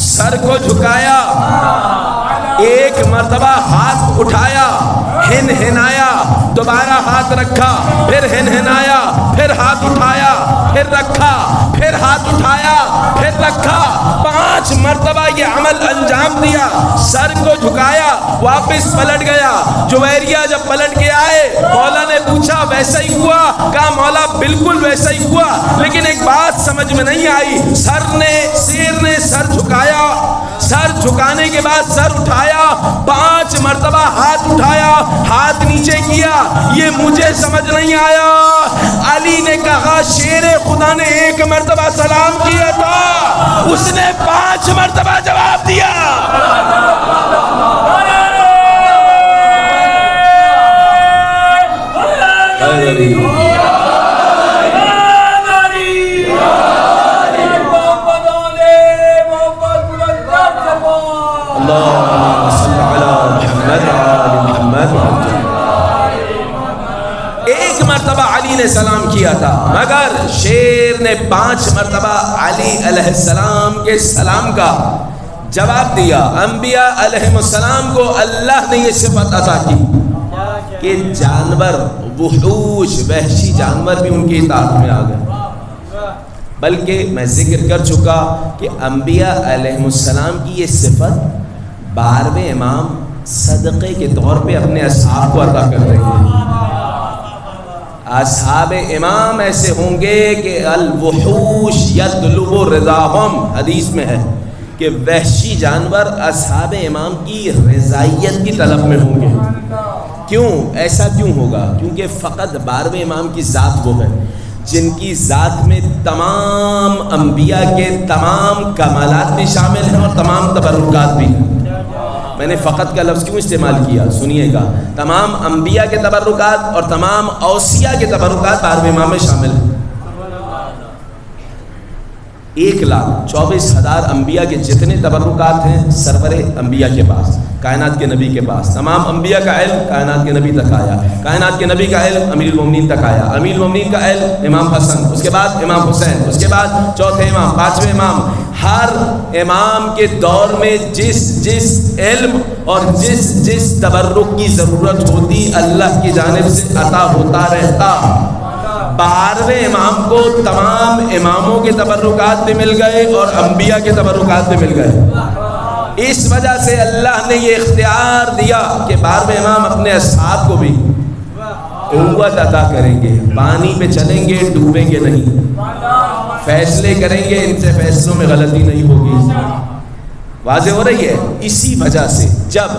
سر کو جھکایا، ایک مرتبہ ہاتھ اٹھایا، ہنہنایا، دوبارہ ہاتھ رکھا، پھر ہنہنایا، پھر ہاتھ اٹھایا، پھر رکھا، پھر ہاتھ اٹھایا، پھر رکھا. 5 مرتبہ یہ عمل انجام دیا. سر کو جھکایا، واپس پلٹ گیا. جویریہ جب پلٹ کے آئے، مولا نے پوچھا ویسا ہی ہوا؟ کہا مولا بالکل ویسا ہی ہوا، لیکن ایک بات سمجھ میں نہیں آئی. شیر نے سر جھکایا، سر جھکانے کے بعد سر اٹھایا، 5 مرتبہ ہاتھ اٹھایا، ہاتھ نیچے کیا، یہ مجھے سمجھ نہیں آیا. علی نے کہا شیر خدا نے 1 مرتبہ سلام کیا تھا، اس نے 5 مرتبہ جواب دیا. ایک مرتبہ علی نے سلام کیا تھا، مگر شیر نے 5 مرتبہ علی علیہ السلام کے سلام کا جواب دیا. انبیاء علیہ السلام کو اللہ نے یہ صفت عطا کی کہ جانور، وحوش، وحشی جانور بھی ان کی اطاعت میں آ گئے. بلکہ میں ذکر کر چکا کہ انبیاء علیہ السلام کی یہ صفت 12ویں امام صدقے کے طور پہ اپنے اصحاب کو عطا کر رہے ہیں. اصحاب امام ایسے ہوں گے کہ الوحوش یطلب رضاہم، حدیث میں ہے کہ وحشی جانور اصحاب امام کی رضائیت کی طلب میں ہوں گے. کیوں ایسا کیوں ہوگا؟ کیونکہ فقط 12ویں امام کی ذات وہ ہے جن کی ذات میں تمام انبیاء کے تمام کمالات بھی شامل ہیں اور تمام تبرکات بھی ہیں. میں نے فقط کا لفظ کیوں استعمال کیا سنیے گا. تمام انبیاء کے تبرکات اور تمام اوصیاء کے تبرکات 12ویں امام میں شامل ہیں. 1,24,000 انبیاء کے جتنے تبرکات ہیں سرور انبیاء کے پاس، کائنات کے نبی کے پاس. تمام انبیاء کا علم کائنات کے نبی تک آیا، کائنات کے نبی کا علم امیر المومنین تک آیا، امیر المومنین کا علم امام حسن، اس کے بعد امام حسین، اس کے بعد چوتھے امام، 5ویں امام. ہر امام کے دور میں جس علم اور جس تبرک کی ضرورت ہوتی اللہ کی جانب سے عطا ہوتا رہتا. 12ویں امام کو تمام اماموں کے تبرکات بھی مل گئے اور انبیاء کے تبرکات بھی مل گئے. اس وجہ سے اللہ نے یہ اختیار دیا کہ 12ویں امام اپنے اصحاب کو بھی قوت عطا کریں گے. پانی پہ چلیں گے، ڈوبیں گے نہیں. فیصلے کریں گے، ان سے فیصلوں میں غلطی نہیں ہوگی. واضح ہو رہی ہے؟ اسی وجہ سے جب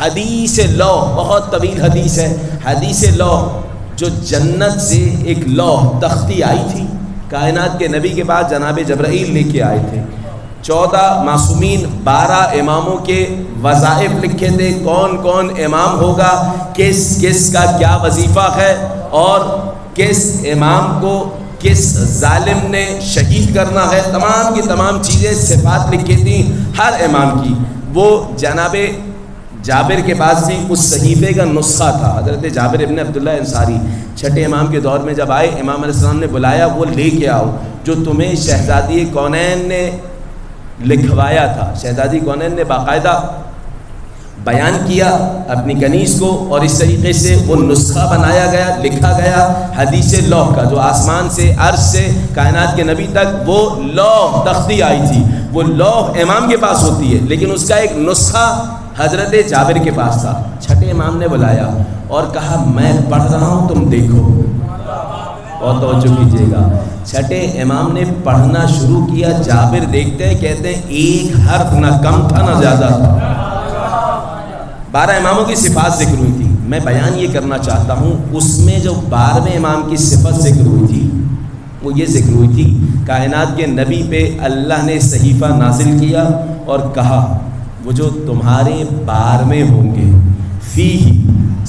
حدیث لوح، بہت طویل حدیث ہے، حدیث لوح جو جنت سے ایک لوح تختی آئی تھی، کائنات کے نبی کے پاس جناب جبرائیل لے کے آئے تھے. 14 معصومین، 12 اماموں کے وظائف لکھے تھے، کون کون امام ہوگا، کس کا کیا وظیفہ ہے، اور کس امام کو کس ظالم نے شہید کرنا ہے. تمام کی تمام چیزیں، صفات لکھی تھیں ہر امام کی. وہ جناب جابر کے پاس بھی اس صحیفے کا نسخہ تھا. حضرت جابر ابن عبداللہ انصاری 6 امام کے دور میں جب آئے، امام علیہ السلام نے بلایا، وہ لے کے آؤ جو تمہیں شہزادی کونین نے لکھوایا تھا. شہزادی کونین نے باقاعدہ بیان کیا اپنی کنیز کو، اور اس طریقے سے وہ نسخہ بنایا گیا، لکھا گیا حدیث لوح کا، جو آسمان سے عرش سے کائنات کے نبی تک وہ لوح تختی آئی تھی. وہ لوح امام کے پاس ہوتی ہے، لیکن اس کا ایک نسخہ حضرت جابر کے پاس تھا. 6 امام نے بلایا اور کہا میں پڑھ رہا ہوں، تم دیکھو. اور توجہ کیجیے گا، 6 امام نے پڑھنا شروع کیا. جابر دیکھتے ہیں، کہتے ہیں ایک حرف نہ کم تھا نہ زیادہ تھا. 12 اماموں کی صفات ذکر ہوئی تھی. میں بیان یہ کرنا چاہتا ہوں اس میں جو 12ویں امام کی صفت ذکر ہوئی تھی وہ یہ ذکر ہوئی تھی کائنات کے نبی پہ اللہ نے صحیفہ نازل کیا اور کہا وہ جو تمہارے 12ویں ہوں گے فیہ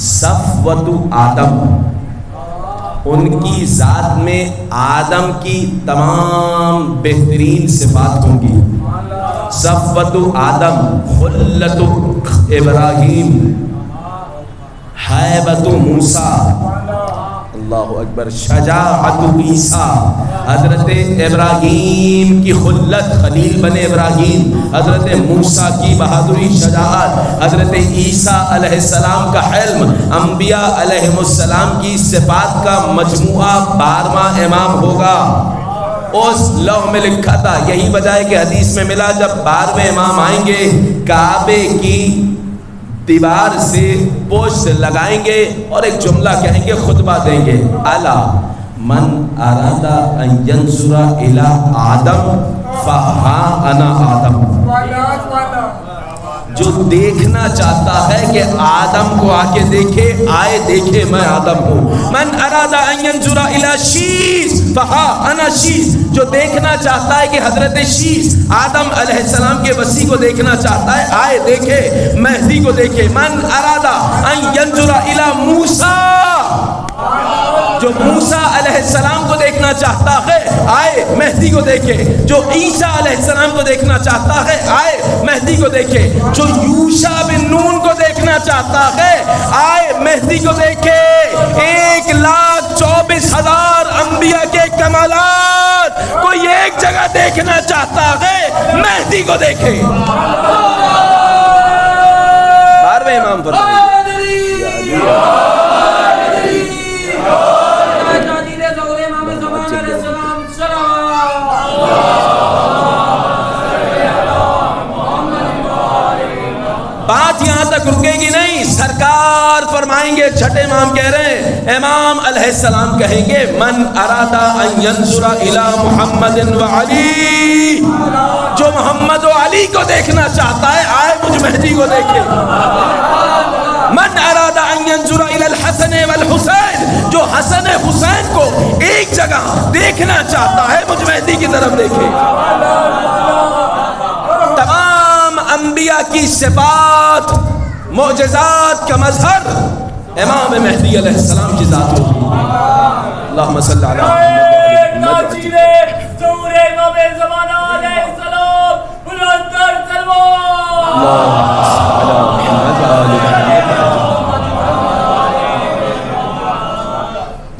صفوت آدم، ان کی ذات میں آدم کی تمام بہترین صفات ہوں گی. صفوت آدم، خلت ابراہیم، حیبت موسیٰ، اللہ اکبر، شجاعت عیسیٰ، حضرت ابراہیم کی خلت خلیل بن ابراہیم، حضرت موسیٰ کی بہادری شجاعت، حضرت عیسیٰ علیہ السلام کا حلم، انبیاء علیہ السلام کی صفات کا مجموعہ 12واں امام ہوگا. اس لوح میں لکھا تھا، یہی وجہ ہے کہ حدیث میں ملا جب 12ویں امام آئیں گے کعبے کی دیوار سے پوچھ لگائیں گے اور ایک جملہ کہیں گے، خطبہ دیں گے، الا من اراد ان ينظر الى آدم فہا انا آدم. جو دیکھنا چاہتا ہے کہ آدم کو آ کے دیکھے، آئے دیکھے میں آدم ہوں. من اراد ان ينظر الى شیث فہا انا شیث. جو دیکھنا چاہتا ہے کہ حضرت شیث آدم علیہ السلام کے وسیع کو دیکھنا چاہتا ہے، آئے دیکھے مہدی کو دیکھے. من اراد ان ينظر الى موسیٰ، جو موسیٰ علیہ السلام کو دیکھنا چاہتا ہے آئے مہدی کو دیکھے. جو عیسیٰ علیہ السلام کو دیکھنا چاہتا ہے آئے مہدی کو دیکھے. جو یوشع بن نون کو دیکھنا چاہتا ہے آئے مہدی کو دیکھے. 1,24,000 انبیاء کے کمالات کوئی ایک جگہ دیکھنا چاہتا ہے مہدی کو دیکھے. 12ویں امام فرمائیں بات یہاں تک رکے گی نہیں. سرکار فرمائیں گے، چھٹے امام کہہ رہے ہیں، امام علیہ السلام کہیں گے من ارادہ ان ينظر الى محمد و علی، جو محمد و علی کو دیکھنا چاہتا ہے آئے مجھ مہدی کو دیکھے. من ارادہ ان ينظر الى الحسن والحسین، جو حسن حسین کو ایک جگہ دیکھنا چاہتا ہے مجھ مہدی کی طرف دیکھے. تمام انبیاء کی صفات معجزات کا مظہر امام مہدی علیہ السلام کی ذات ہوگی. اللہم صلی علی محمد.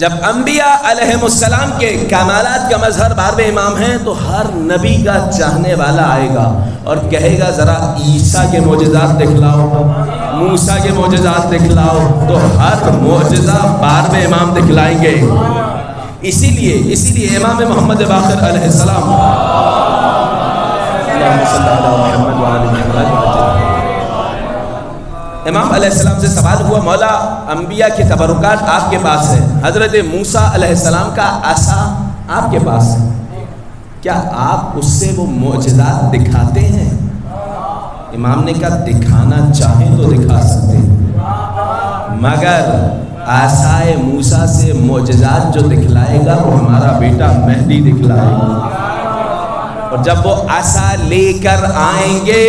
جب انبیاء علیہ السلام کے کمالات کا مظہر 12ویں امام ہیں تو ہر نبی کا چاہنے والا آئے گا اور کہے گا ذرا عیسیٰ کے معجزات دکھلاؤ، موسیٰ کے معجزات دکھلاؤ. تو ہر معجزہ 12ویں امام دکھلائیں گے. اسی لیے امام محمد باقر علیہ السلام امام علیہ السلام سے سوال ہوا، مولا انبیاء کے تبرکات آپ کے پاس ہے، حضرت موسیٰ علیہ السلام کا عصا آپ کے پاس ہے، کیا آپ اس سے وہ معجزات دکھاتے ہیں؟ امام نے کہا دکھانا چاہیں تو دکھا سکتے ہیں، مگر عصائے موسیٰ سے معجزات جو دکھلائے گا وہ ہمارا بیٹا مہدی دکھلائے گا. اور جب وہ عصا لے کر آئیں گے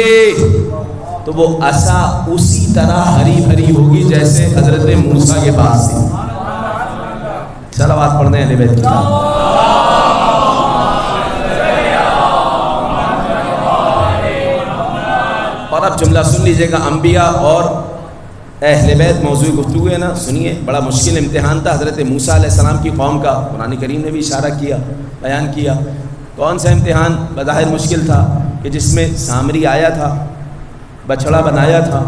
تو وہ عصا اسی طرح ہری بھری ہوگی جیسے حضرت موسیٰ کے پاس تھی. صلوات پڑھنے اہل بیت کی. اور اب جملہ سن لیجئے گا، انبیاء اور اہل بیت موضوع گفتگو ہے نا، سنیے. بڑا مشکل امتحان تھا حضرت موسیٰ علیہ السلام کی قوم کا، قرآن کریم نے بھی اشارہ کیا، بیان کیا. کون سا امتحان؟ بظاہر مشکل تھا کہ جس میں سامری آیا تھا، بچھڑا بنایا تھا،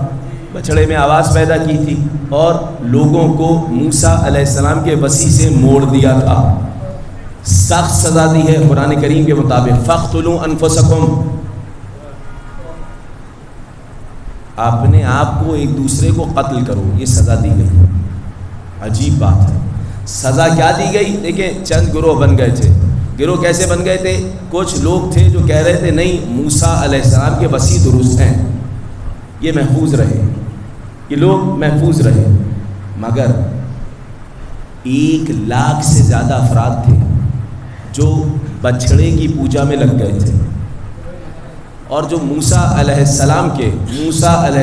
بچھڑے میں آواز پیدا کی تھی اور لوگوں کو موسیٰ علیہ السلام کے وسیع سے موڑ دیا تھا. سخت سزا دی ہے قرآن کریم کے مطابق، فَاقْتُلُوا أَنفُسَكُمْ، اپنے آپ کو ایک دوسرے کو قتل کرو، یہ سزا دی گئی. عجیب بات ہے، سزا کیا دی گئی؟ دیکھیں چند گروہ بن گئے تھے. گروہ کیسے بن گئے تھے؟ کچھ لوگ تھے جو کہہ رہے تھے نہیں موسیٰ علیہ السلام کے وسیع درست ہیں، یہ محفوظ رہے. کہ لوگ محفوظ رہے، مگر 1,00,000 سے زیادہ افراد تھے جو بچھڑے کی پوجا میں لگ گئے تھے، اور جو موسیٰ علیہ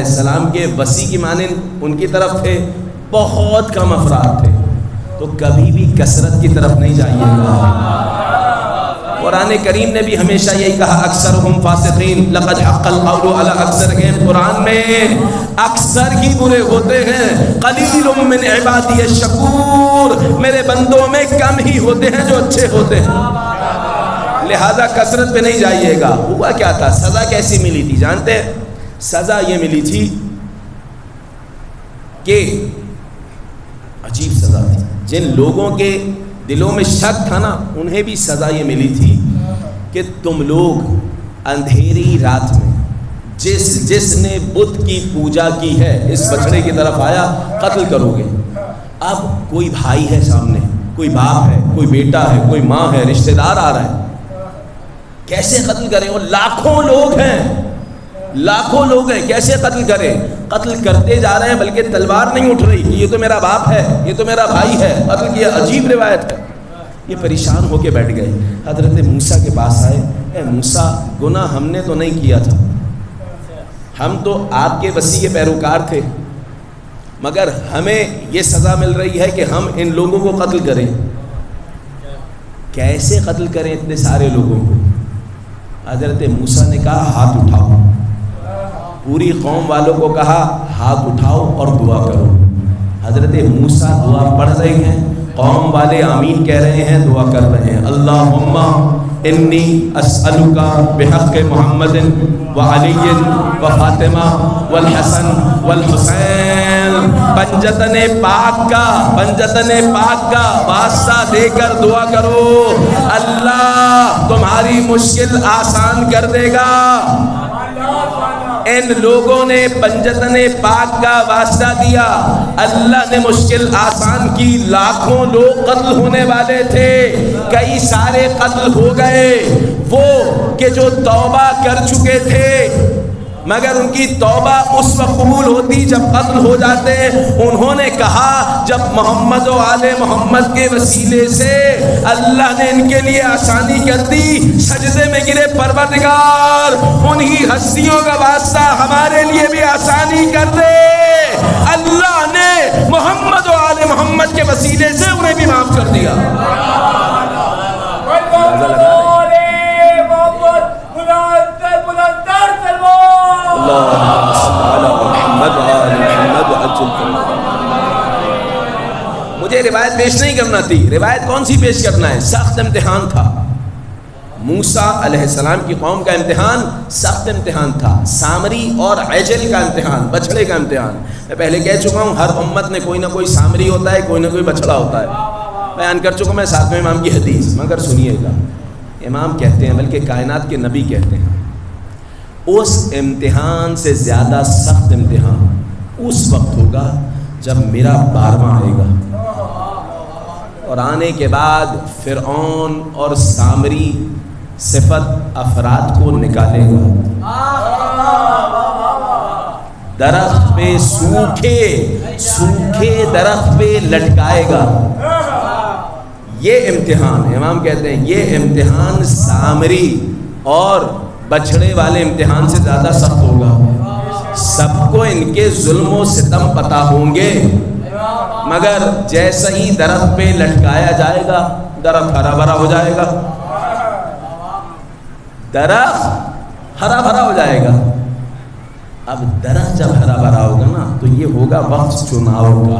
السلام کے وصی کی مانند ان کی طرف تھے بہت کم افراد تھے. تو کبھی بھی کثرت کی طرف نہیں جائیے گا. قرآن کریم نے بھی ہمیشہ یہی کہا اکثرہم فاسقین لقد حق القول علی اکثرہم. قرآن میں اکثر ہی برے ہوتے ہیں، قلیل من عبادی الشکور، میرے بندوں میں کم ہی ہوتے ہیں جو اچھے ہوتے ہیں. لہذا کثرت پہ نہیں جائیے گا. ہوا کیا تھا؟ سزا کیسی ملی تھی جانتے ہیں؟ سزا یہ ملی تھی کہ عجیب سزا تھی. جن لوگوں کے دلوں میں شک تھا نا، انہیں بھی سزا یہ ملی تھی کہ تم لوگ اندھیری رات میں جس نے بت کی پوجا کی ہے اس بچڑے کی طرف آیا قتل کرو گے. اب کوئی بھائی ہے سامنے، کوئی باپ ہے، کوئی بیٹا ہے، کوئی ماں ہے، رشتہ دار آ رہا ہے، کیسے قتل کریں؟ وہ لاکھوں لوگ ہیں، کیسے قتل کریں؟ قتل کرتے جا رہے ہیں بلکہ تلوار نہیں اٹھ رہی کہ یہ تو میرا باپ ہے، یہ تو میرا بھائی ہے، قتل کیا. عجیب روایت ہے. یہ پریشان ہو کے بیٹھ گئے، حضرت موسیٰ کے پاس آئے. اے موسیٰ، گناہ ہم نے تو نہیں کیا تھا، ہم تو آپ کے وصی کے پیروکار تھے، مگر ہمیں یہ سزا مل رہی ہے کہ ہم ان لوگوں کو قتل کریں. کیسے قتل کریں اتنے سارے لوگوں کو؟ حضرت موسیٰ نے کہا ہاتھ اٹھاؤ. پوری قوم والوں کو کہا ہاتھ اٹھاؤ اور دعا کرو. حضرت موسیٰ دعا پڑھ رہے ہیں، قوم والے آمین کہہ رہے ہیں، دعا کر رہے ہیں. اللہم انی اسألک بحق محمد وعلی وفاطمہ والحسن والحسین. پنجتن پاک کا واسطہ دے کر دعا کرو، اللہ تمہاری مشکل آسان کر دے گا. ان لوگوں نے پنجتن پاک کا واسطہ دیا، اللہ نے مشکل آسان کی. لاکھوں لوگ قتل ہونے والے تھے، کئی سارے قتل ہو گئے. وہ کہ جو توبہ کر چکے تھے، مگر ان کی توبہ اس وقت قبول ہوتی جب قتل ہو جاتے. انہوں نے کہا جب محمد و آل محمد کے وسیلے سے اللہ نے ان کے لیے آسانی کر دی، سجدے میں گرے، پروردگار انہی ہستیوں کا واسطہ ہمارے لیے بھی آسانی کر دے. اللہ نے محمد و آل محمد کے وسیلے سے انہیں بھی معاف کر دیا. مجھے روایت پیش نہیں کرنا تھی. روایت کون سی پیش کرنا ہے؟ سخت امتحان تھا. موسیٰ علیہ السلام کی قوم کا امتحان سخت امتحان تھا. سامری اور عجل کا امتحان، بچھڑے کا امتحان. میں پہلے کہہ چکا ہوں ہر امت میں کوئی نہ کوئی سامری ہوتا ہے، کوئی نہ کوئی بچھڑا ہوتا ہے. بیان کر چکا میں 7ویں امام کی حدیث، مگر سنیے گا. امام کہتے ہیں، بلکہ کائنات کے نبی کہتے ہیں، اس امتحان سے زیادہ سخت امتحان اس وقت ہوگا جب میرا 12واں آئے گا، اور آنے کے بعد فرعون اور سامری صفت افراد کو نکالے گا. درخت پہ سوکھے درخت پہ لٹکائے گا. یہ امتحان، امام کہتے ہیں یہ امتحان سامری اور بچھڑے والے امتحان سے زیادہ سخت ہوگا. سب کو ان کے ظلم و ستم پتہ ہوں گے، مگر جیسا ہی درخت پہ لٹکایا جائے گا درخت ہرا بھرا ہو جائے گا. درخت ہرا بھرا ہو جائے گا. اب درخت جب ہرا بھرا ہوگا نا تو یہ ہوگا وقت چناؤ کا،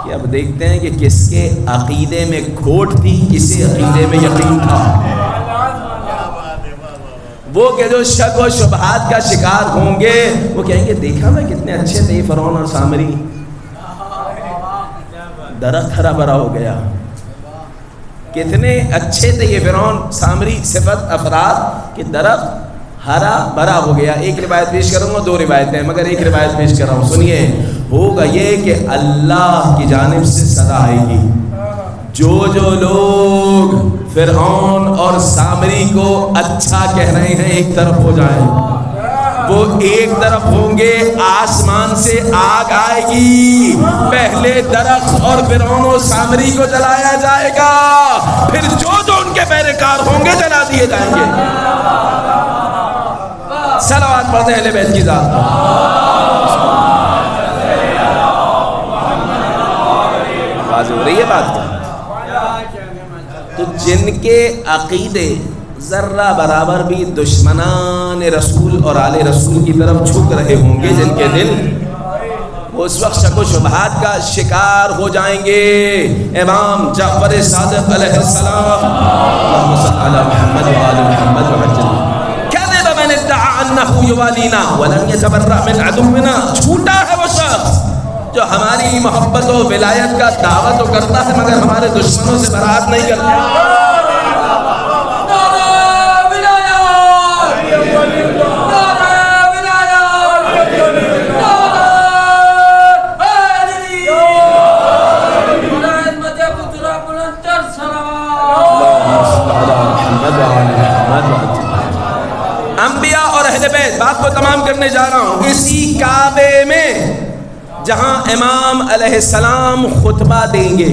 کہ اب دیکھتے ہیں کہ کس کے عقیدے میں کھوٹ تھی، کسی عقیدے میں یقین تھا. وہ کہ جو شک و شبہات کا شکار ہوں گے وہ کہیں گے دیکھا میں کتنے اچھے تھے فرعون اور سامری، درخت ہرا بھرا ہو گیا. کتنے اچھے تھے یہ فرعون سامری صفت افراد کہ درخت ہرا بھرا ہو گیا. ایک روایت پیش کروں گا، 2 روایتیں مگر ایک روایت پیش کر رہا ہوں، سنیے. ہوگا یہ کہ اللہ کی جانب سے صدا آئے گی. جو لوگ فرعون اور سامری کو اچھا کہہ رہے ہیں ایک طرف ہو جائیں، وہ ایک طرف ہوں گے آسمان سے آگ آئے گی، پہلے درخت اور فرعون و سامری کو جلایا جائے گا، پھر جو ان کے پیروکار ہوں گے جلا دیے جائیں گے۔ صلوات پڑھتے ہیں اہل بیت کی ذات پر۔ واضح ہو رہی ہے بات کیا؟ تو جن کے عقیدے ذرہ برابر بھی دشمنان رسول اور آل رسول کی طرف جھک رہے ہوں گے، جن کے دل وہ اس وقت شک و شبہات کا شکار ہو جائیں گے۔ امام جعفر صادق علیہ السلام، اللہم صل علی محمد وآل محمد وعجل، کذب من ادعا انہ یوالینا ولم یتبرأ من عدونا، جھوٹا ہے وہ شخص جو ہماری محبت و ولایت کا دعویٰ تو کرتا ہے مگر ہمارے دشمنوں سے برات نہیں کرتا۔ انبیاء اور اہل بیت، بات کو تمام کرنے جا رہا ہوں، اسی کعبے میں جہاں امام علیہ السلام خطبہ دیں گے،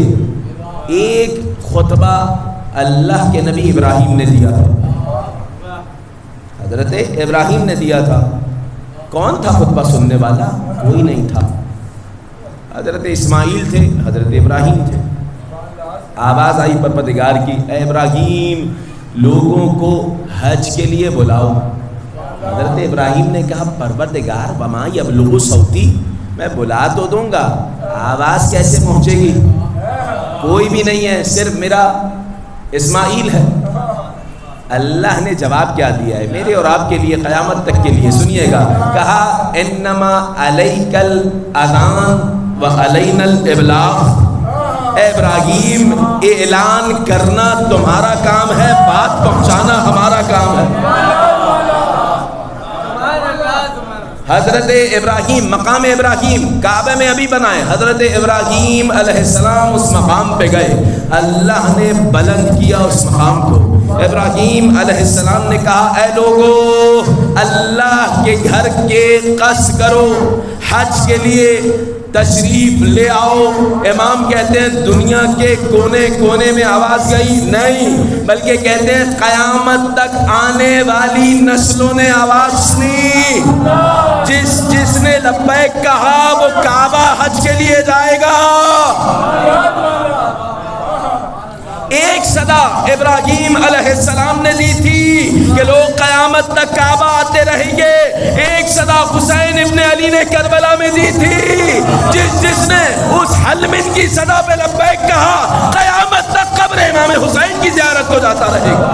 ایک خطبہ اللہ کے نبی ابراہیم نے دیا تھا، حضرت ابراہیم نے دیا تھا۔ کون تھا خطبہ سننے والا؟ کوئی نہیں تھا، حضرت اسماعیل تھے، حضرت ابراہیم تھے۔ آواز آئی پروردگار کی، اے ابراہیم لوگوں کو حج کے لیے بلاؤ۔ حضرت ابراہیم نے کہا پروردگار وما یبلغ صوتی، میں بلا تو دوں گا، آواز کیسے پہنچے گی؟ کوئی بھی نہیں ہے، صرف میرا اسماعیل ہے۔ اللہ نے جواب کیا دیا ہے میرے اور آپ کے لیے قیامت تک کے لیے، سنیے گا، کہا انما علیک الاذان وعلینا الابلاغ، اے ابراہیم اعلان کرنا تمہارا کام ہے، بات پہنچانا ہمارا کام ہے۔ حضرت ابراہیم، مقام ابراہیم کعبہ میں ابھی بنائے، حضرت ابراہیم علیہ السلام اس مقام پہ گئے، اللہ نے بلند کیا اس مقام کو۔ ابراہیم علیہ السلام نے کہا اے لوگو اللہ کے گھر کے قصد کرو، حج کے لیے تشریف لے آؤ۔ امام کہتے ہیں دنیا کے کونے کونے میں آواز گئی نہیں، بلکہ کہتے ہیں قیامت تک آنے والی نسلوں نے آواز سنی۔ جس نے لبیک کہا وہ کعبہ حج کے لیے جائے گا۔ ایک صدا ابراہیم علیہ السلام نے دی تھی کہ لوگ قیامت تک کعبہ آتے رہیں گے، ایک صدا حسین ابن علی نے کربلا میں دی تھی، جس نے اس حلمن کی صدا پہ لبیک کہا قیامت تک قبر امام حسین کی زیارت کو جاتا رہے گا۔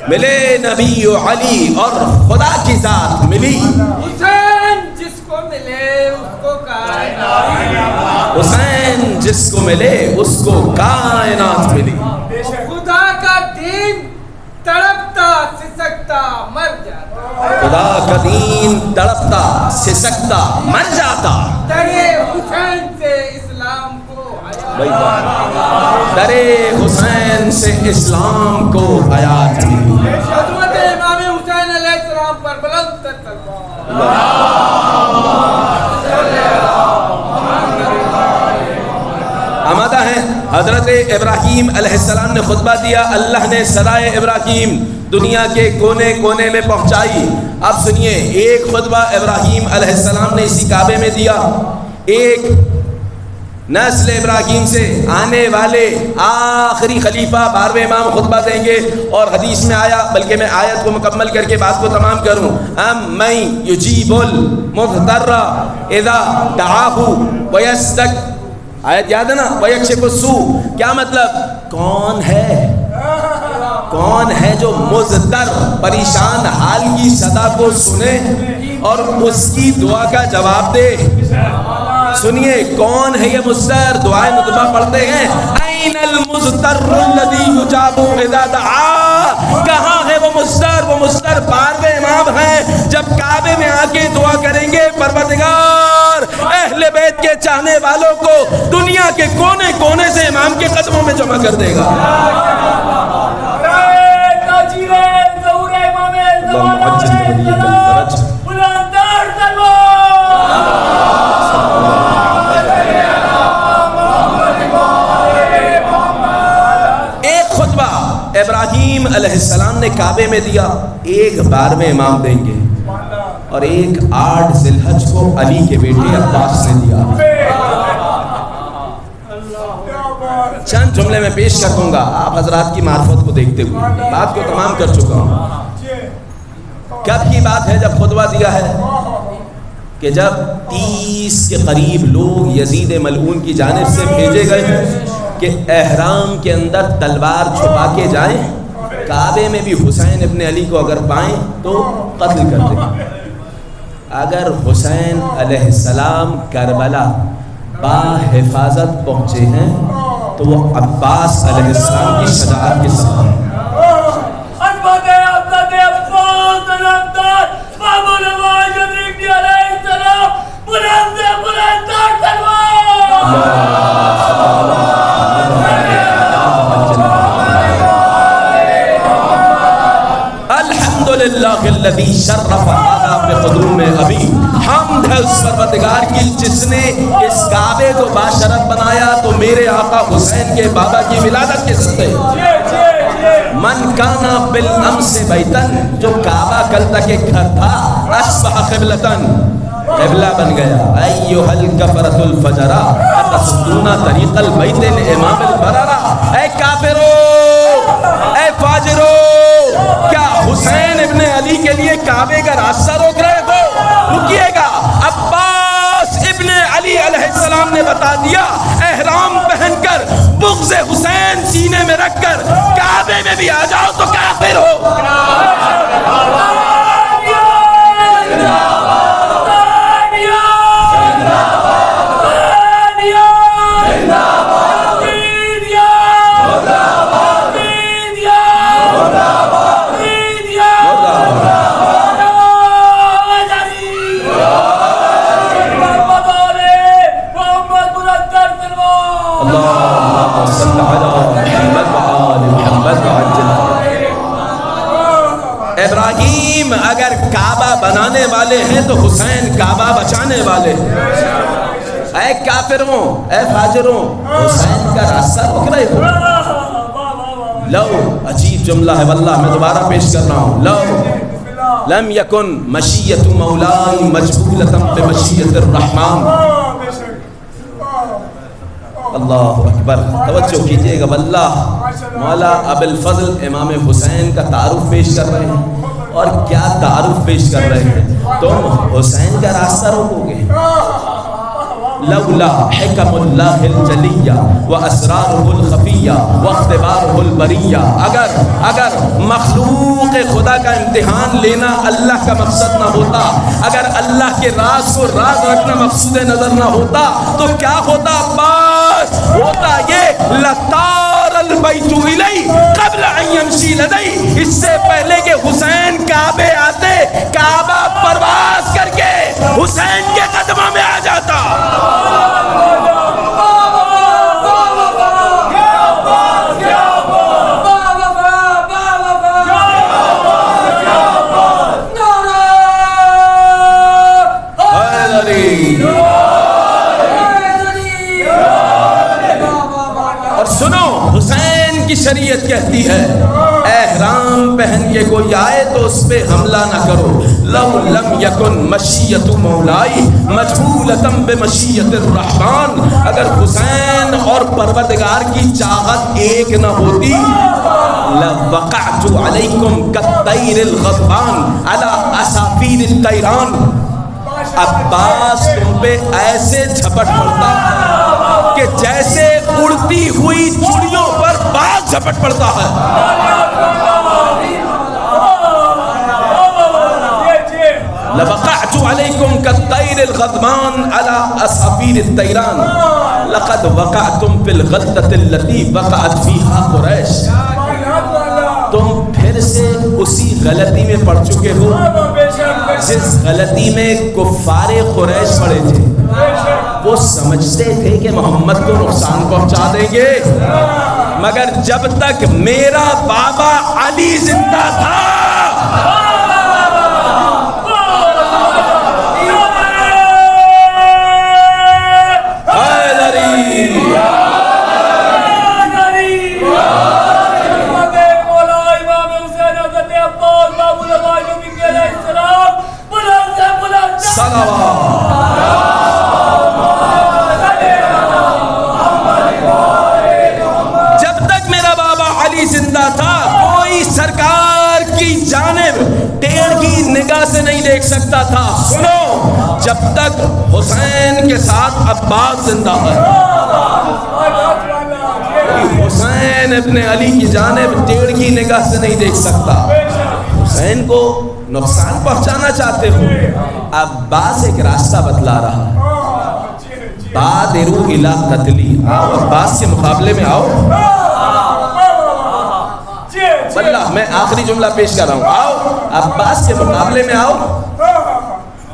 ملے نبی و علی اور خدا کی ذات ملی، حسین جس کو ملے اس کو کائنات، حسین جس کو ملے اس کو کائنات ملی۔ خدا کا دین تڑپتا سسکتا مر جاتا، خدا کا دین تڑپتا سسکتا مر جاتا، درے حسین سے اسلام کو درے حسین سے اسلام کو حیات ملی۔ حضرت امام حسین علیہ السلام پر بلند تر تلوار، آمادہ ہیں۔ حضرت ابراہیم علیہ السلام نے خطبہ دیا، اللہ نے صدائے ابراہیم دنیا کے کونے کونے میں پہنچائی۔ اب سنیے، ایک خطبہ ابراہیم علیہ السلام نے اسی کعبے میں دیا، ایک نسل ابراہیم سے آنے والے آخری خلیفہ 12ویں امام خطبہ دیں گے. اور حدیث میں آیا, بلکہ میں آیت کو مکمل کر کے بات کو تمام کروں, من یجیب المضطر اذا دعاہ ویصدق, آیت یاد ہے نا, ویکشف السوء. کیا مطلب؟ کون ہے جو مضطر پریشان حال کی صدا کو سنے اور اس کی دعا کا جواب دے. سنیے, کون ہے یہ مضطر؟ دعائیں ندبہ پڑھتے ہیں, این المضطر الذی یجاب اذا دعا. کہاں ہے وہ مضطر؟ وہ مضطر 12ویں امام ہیں, جب کعبے میں آ کے دعا کریں گے, پروردگار اہل بیت کے چاہنے والوں کو دنیا کے کونے کونے سے امام کے قدموں میں جمع کر دے گا. ایک خطبہ ابراہیم علیہ السلام نے کعبے میں دیا, ایک 12ویں امام دیں گے, اور ایک 8 ذی الحج کو علی کے بیٹے عباس نے دیا. چند جملے میں پیش کر دوں گا, آپ حضرات کی معرفت کو دیکھتے ہوئے بات کو تمام کر چکا ہوں. کب کی بات ہے جب خطبہ دیا ہے؟ کہ جب 30 کے قریب لوگ یزید ملعون کی جانب سے بھیجے گئے کہ احرام کے اندر تلوار چھپا کے جائیں, کعبے میں بھی حسین ابن علی کو اگر پائیں تو قتل کر دیں. اگر حسین علیہ السلام کربلا با حفاظت پہنچے ہیں تو وہ عباس علیہ السلام کی شجاعت کے ساتھ الحمدللہ الذی شرف هذا بقدوم ابی. حمد ہے اس پروردگار کی جس نے اس کعبے کو باشرف بنایا تو میرے آقا حسین کے بابا کی ولادت کے صدقے. من کانا بالامس بیتن, جو کعبہ کل تک ایک گھر تھا, اصبح قبلتن, قبلہ بن گیا. ایھا الکفرۃ الفجرا اتصدون طریق البیت الامام البررا. اے کافرو, اے فاجرو, کیا حسین ابن علی کے لیے کعبے کا راستہ روک رہے ہو؟ رکیے گا. عباس ابن علی علیہ السلام نے بتا دیا, احرام پہن کر بغض حسین سینے میں رکھ کر کعبے میں بھی آ جاؤ تو کافر ہو. ابراہیم اگر کعبہ بنانے والے ہیں تو حسین کعبہ بچانے والے. اے کافروں, اے فاجروں, حسین کا راستہ روک رہے ہو. لو, عجیب جملہ ہے واللہ, میں دوبارہ پیش کر رہا ہوں. لو لم یکن مشیت مولائی مجبولۃ بمشیت الرحمن. اللہ اکبر, توجہ کیجئے گا واللہ. مولا ابو الفضل امام حسین کا تعارف پیش کر رہے ہیں, اور کیا تعارف پیش کر رہے ہیں. تم حسین کا راستہ روکو گے. لولا حکم اللہ الجلیہ واسرارہ الخفیہ واختبارہ البریہ. اگر مخلوق خدا کا امتحان لینا اللہ کا مقصد نہ ہوتا, اگر اللہ کے راز کو راز رکھنا مقصود نظر نہ ہوتا, تو کیا ہوتا؟ بس ہوتا یہ, لطار البیت الی قبل ان یمشی لدی. اس سے پہلے کہ حسین کعبے آتے, کعبہ پرواز کر کے حسین کے قدموں میں آ جاتا. اور سنو, حسین کی شریعت کہتی ہے احرام پہن کے کوئی آئے تو اس پہ حملہ نہ کرو. لو لم یکن مشیت مولائی مجبولتم بمشیت الرحمن. اگر حسین اور پروردگار کی چاہت ایک نہ ہوتی لوقعت علیکم کالطیر الغضبان علی اسافیر الطیران. عباس تم پہ ایسے جھپٹ پڑتا کہ جیسے اڑتی ہوئی چڑیوں پر باز جھپٹ پڑتا ہے. لوقعت علیکم کالطیر الغضبان علی اسافیر الطیران. لقد وقعتم فی الغلطۃ التي وقعت فیہا قریش. تم پھر سے اسی غلطی میں پڑ چکے ہو جس غلطی میں کفار قریش پڑے تھے. وہ سمجھتے تھے کہ محمد کو نقصان پہنچا دیں گے، مگر جب تک میرا بابا علی زندہ تھا سے نہیں دیکھ سکتا تھا. سنو، جب تک حسین کے ساتھ عباس زندہ ہے حسین ابن علی کی جانب ٹیڑھ کی نگاہ سے نہیں دیکھ سکتا. حسین کو نقصان پہنچانا چاہتے ہو. عباس ایک راستہ بتلا رہا ہے. بادروا الی قتلی. آؤ عباس کے مقابلے میں آؤ. اللہ میں آخری جملہ پیش کر رہا ہوں. آؤ عباس کے مقابلے میں آؤ.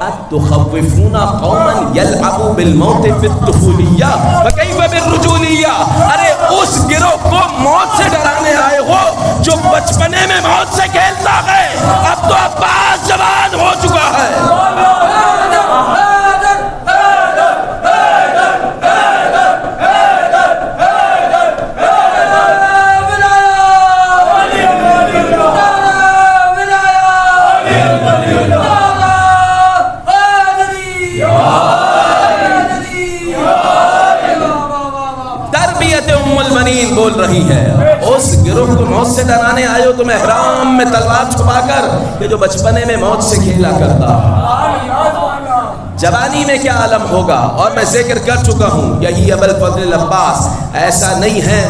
اتخوفون قوما یلعبوا بالموت فی الطفولیہ فکیف بالرجولیہ. ارے اس گروہ کو موت سے ڈرانے آئے ہو جو بچپنے میں موت سے کھیلتا ہے. اب تو عباس جوان ہو چکا ہے. بول رہی ہے اس گروہ کو موت سے ڈرانے آئے ہو تم احرام میں تلوار چھپا کر کہ جو بچپنے میں موت سے کھیلا کرتا. جوانی میں کیا عالم ہوگا. اور میں ذکر کر چکا ہوں یہی ابو الفضل العباس. ایسا نہیں ہے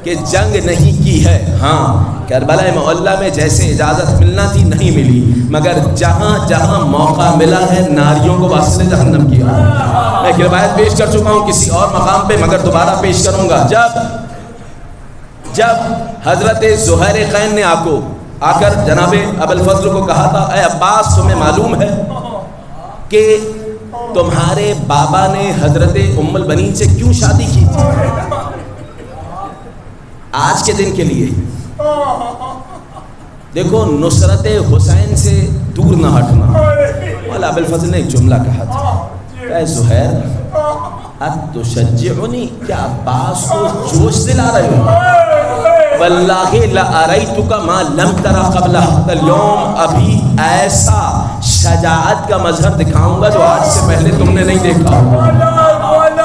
کہ جنگ نہیں کی ہے. ہاں کربلا معلی میں جیسے اجازت ملنا تھی نہیں ملی، مگر جہاں جہاں موقع ملا ہے ناریوں کو واسطے جہنم کیا. میں ایک روایت پیش کر چکا ہوں کسی اور مقام پہ، مگر دوبارہ پیش کروں گا. جب حضرت زہیر خین نے آ کر جناب ابو الفضل کو کہا تھا اے عباس تمہیں معلوم ہے کہ تمہارے بابا نے حضرت ام البنین سے کیوں شادی کی تھی؟ آج کے دن کے لیے دیکھو نصرت حسین سے دور نہ ہٹنا. مولا ابو الفضل نے ایک جملہ کہا تھا اے زہیر اتشجعنی، کیا عباس کو جوش دلا رہے ہو؟ واللہ لأریتک ما لم تر قبل هذا اليوم. ابھی ایسا شجاعت کا مظہر دکھاؤں گا جو آج سے پہلے تم نے نہیں دیکھا.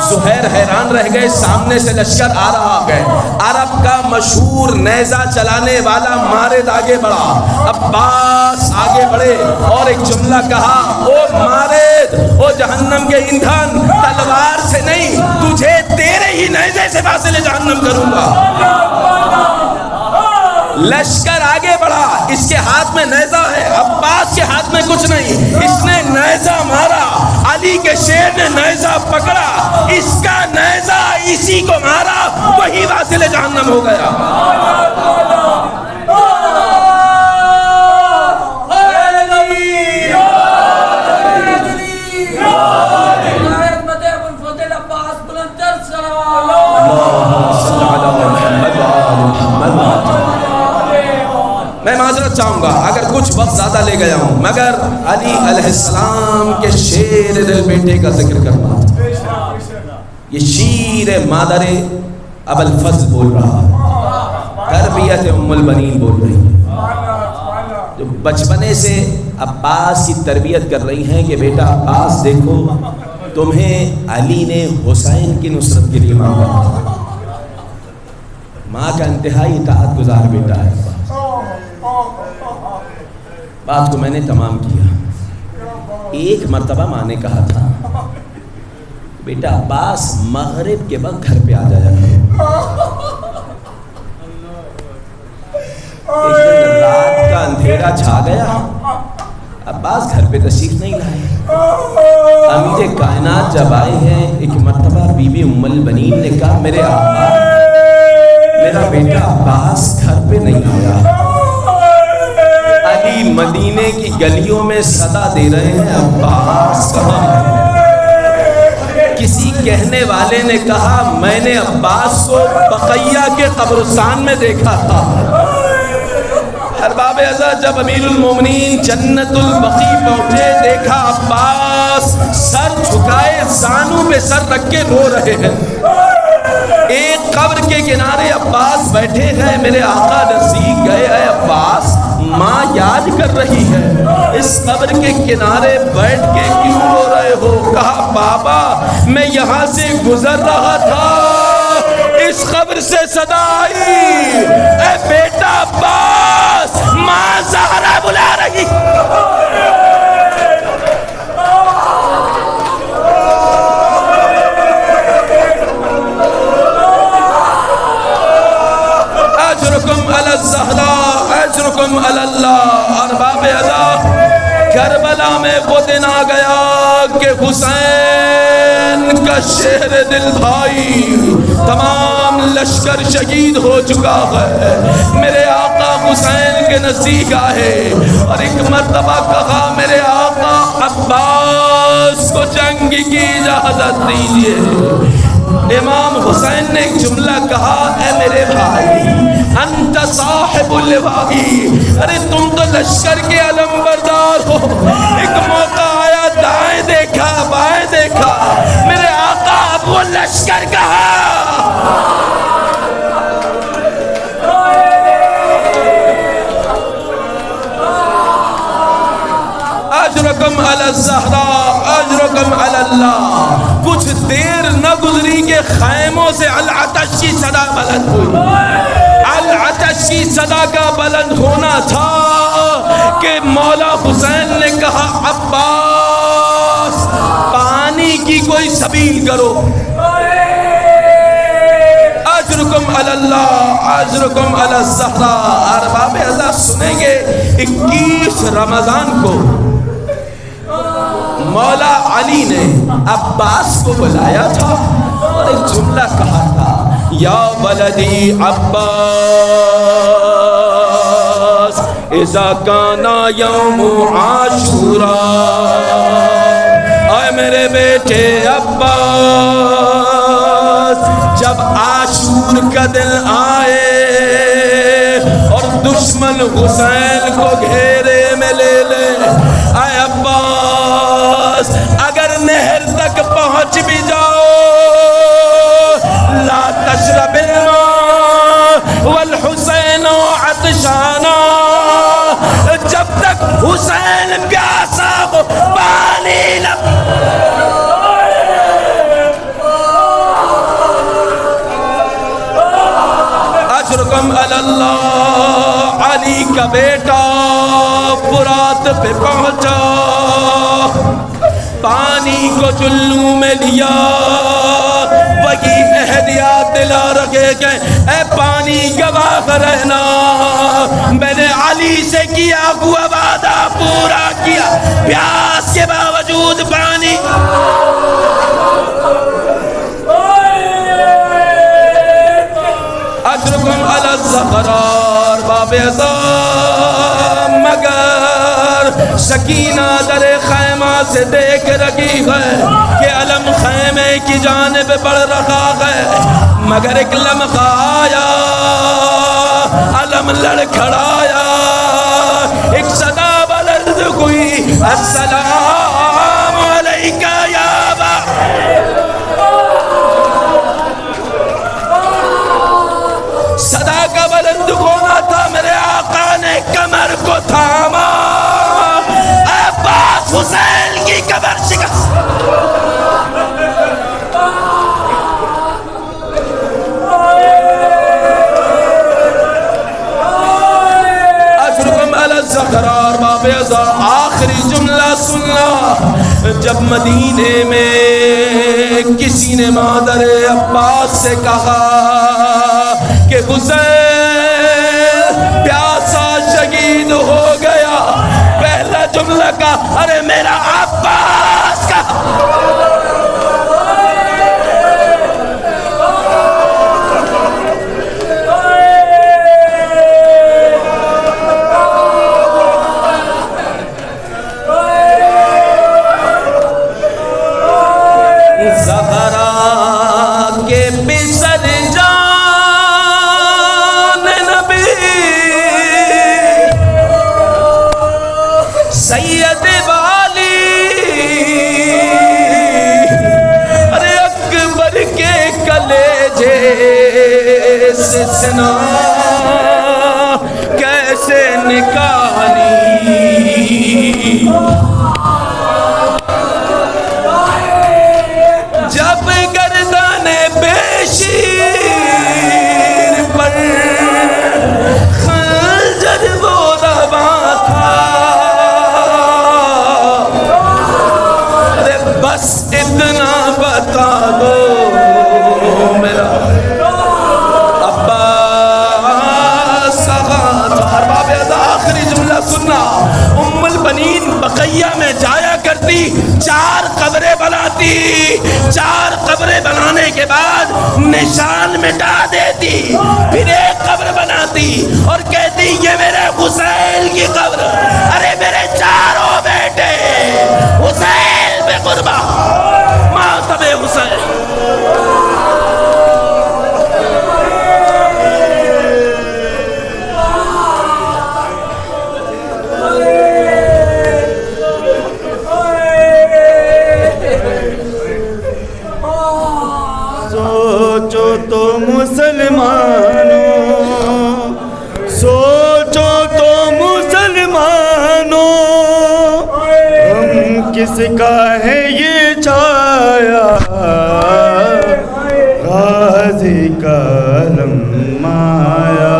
زہیر حیران رہ گئے. سامنے سے لشکر آ رہا ہے. عرب کا مشہور نیزہ چلانے والا مارد آگے بڑھا. عباس آگے بڑھے اور ایک جملہ کہا او مارد، او جہنم کے ایندھن، تلوار سے نہیں تجھے تیرے ہی نیزے سے فاصلے جہنم کروں گا. لشکر آگے بڑھا. اس کے ہاتھ میں نیزہ ہے، عباس کے ہاتھ میں کچھ نہیں. اس نے نیزہ مارا، علی کے شیر نے نیزہ پکڑا، اس کا نیزہ اسی کو مارا، وہی واصل جہنم ہو گیا. میں معذرت چاہوں گا اگر کچھ وقت زیادہ لے گیا ہوں، مگر علی علیہ السلام کے شیر دل بیٹے کا ذکر کرنا تھا. یہ شیر مادر ابو الفضل بول رہا ہے، تربیت ام البنین بول رہی ہے. بچپنے سے عباس کی تربیت کر رہی ہیں کہ بیٹا عباس دیکھو تمہیں علی نے حسین کی نصرت کے لیے مانگا. ماں کا انتہائی اطاعت گزار بیٹا ہے. بات کو میں نے تمام کیا. ایک مرتبہ ماں نے کہا تھا بیٹا عباس مغرب کے وقت گھر پہ آ جایا کرو. ایک دن رات کا اندھیرا چھا گیا, عباس گھر پہ تشریف نہیں لائے. امیر کائنات جب آئے ہیں ایک مرتبہ بی بی ام البنین نے کہا میرے آقا میرا بیٹا عباس گھر پہ نہیں آیا. علی مدینے کی گلیوں میں صدا دے رہے ہیں عباس کہاں ہے. کسی کہنے والے نے کہا میں نے عباس کو بقیہ کے قبرستان میں دیکھا تھا. ارباب عزت جب امیر المومنین جنت البقیع پہنچے دیکھا عباس سر جھکائے زانوں پہ سر رکھ کے رو رہے ہیں. ایک قبر کے کنارے عباس بیٹھے ہیں. میرے آقا نزدیک گئے ہیں عباس ماں یاد کر رہی ہے اس قبر کے کنارے بیٹھ کے کیوں رو رہے ہو. کہا بابا میں یہاں سے گزر رہا تھا اس قبر سے صدا آئی اے بیٹا عباس ماں زہرا بلا رہی. اجرکم علی الزہراء اجرکم علی اللہ. ارباب عزا کربلا میں وہ دن آ گیا کہ حسین کا شہر دل بھائی تمام لشکر شہید ہو چکا ہے. میرے آقا حسین کے نزدیک آئے اور ایک مرتبہ کہا میرے آقا عباس کو جنگ کی اجازت دیجیے. امام حسین نے ایک جملہ کہا اے میرے بھائی انت صاحب اللوائی, ارے تم تو لشکر کے علم بردار ہو. ایک موقع آیا دائیں دیکھا بائیں دیکھا میرے آقا اب وہ لشکر کہا. اجرکم علی الزہراء اجرکم علی اللہ. کچھ دیر نہ گزری کہ خیموں سے العطش کی صدا بلند ہوئی. العطش کی صدا کا بلند ہونا تھا کہ مولا حسین نے کہا عباس پانی کی کوئی سبیل کرو. اجرکم علی اللہ اجرکم علی الزہراء. ارباب عزا سنیں گے 21 رمضان کو مولا علی نے عباس کو بلایا تھا اور ایک جملہ کہا تھا یا ولدی عباس اذا کانا یوم عاشوراء. اے میرے بیٹے عباس جب عاشور کا دن آئے اور دشمن حسین کو گھیرے میں لے لے, اے عباس اگر نہر تک پہنچ بھی جاؤ لا تشرب الماء والحسین عطشانا, جب تک حسین پیاسا ہو پانی نہ. اجرکم علی اللہ. علی کا بیٹا فرات پہ پہنچا پانی کو چلو میں لیا وہی احدیات دلا رکھے کہ اے پانی گواہ رہنا میں نے علی سے کیا ہوا وعدہ پورا کیا. پیاس کے باوجود پانی. اجرکم علی الزہراء. باب عظام مگر سکینہ در خیمہ سے دیکھ رہی ہے کہ علم خیمے کی جانب بڑھ رہا ہے, مگر ایک لمحہ آیا علم لڑکھڑایا ایک صدا بلند ہوئی السلام علیکہ یا ابا. صدا کا بلند ہونا تھا, میرے آقا نے کمر کو تھاما رضا آخری جملہ سننا، جب مدینے میں کسی نے مادر عباس سے کہا کہ حسین پیاسا شہید ہو گیا، پہلا جملہ کا ارے میرا عباس کا سید والی، ارے اکبر کے کلیجے سے سنا کیسے نکالی، جب گردن بشیر پر خنجر وہ رواں تھا، بس اتنا بتا دو میرا عباس کہاں تھا۔ ارباب ادا آخری جملہ سننا، ام البنین بقیہ میں جایا کرتی، 4 قبریں بناتی، 4 قبریں بنانے کے بعد نشان مٹا دیتی، پھر ایک قبر بناتی اور کہتی یہ میرے حسین کی قبر، ارے میرے 4 بیٹے حسین بے قربا ماتم حسین۔ سوچو تو مسلمانوں، سوچو تو مسلمانوں، ہم کس کا ہے یہ چھایا، غازی کا لمایا،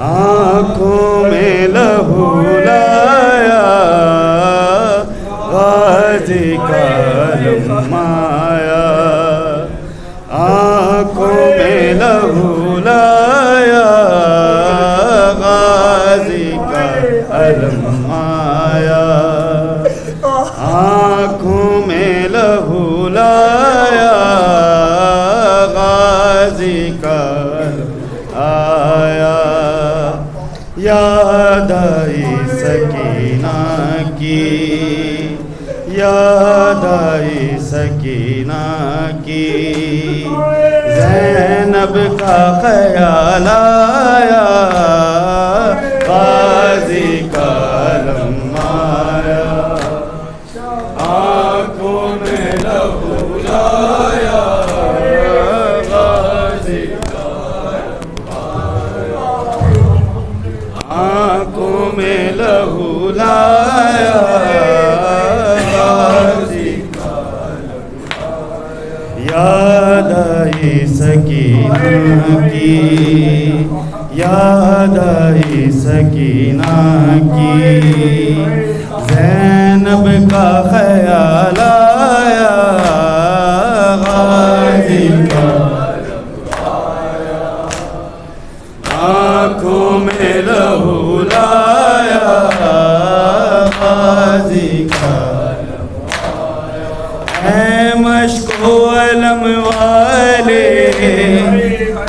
آنکھوں میں لہو لایا، غازی کا لمایا، آنکھوں میں لہو لایا، غازی کا علم آیا، آنکھوں میں لہو لایا، غازی کا علم آیا، یاد آئی سکینہ کی، یاد آئی سکینہ کی، زینب کا خیال آیا، غازی کا علم آیا، آنکھوں میں لہو لایا، غازی کا علم آیا، آنکھوں میں لہو لایا، یاد آئی سکینہ کی، یاد آئی سکینہ کی، زینب کا خیال آیا، غازی کا آیا، آنکھوں میں لہو لایا، غازی کا اے مشک و علم والے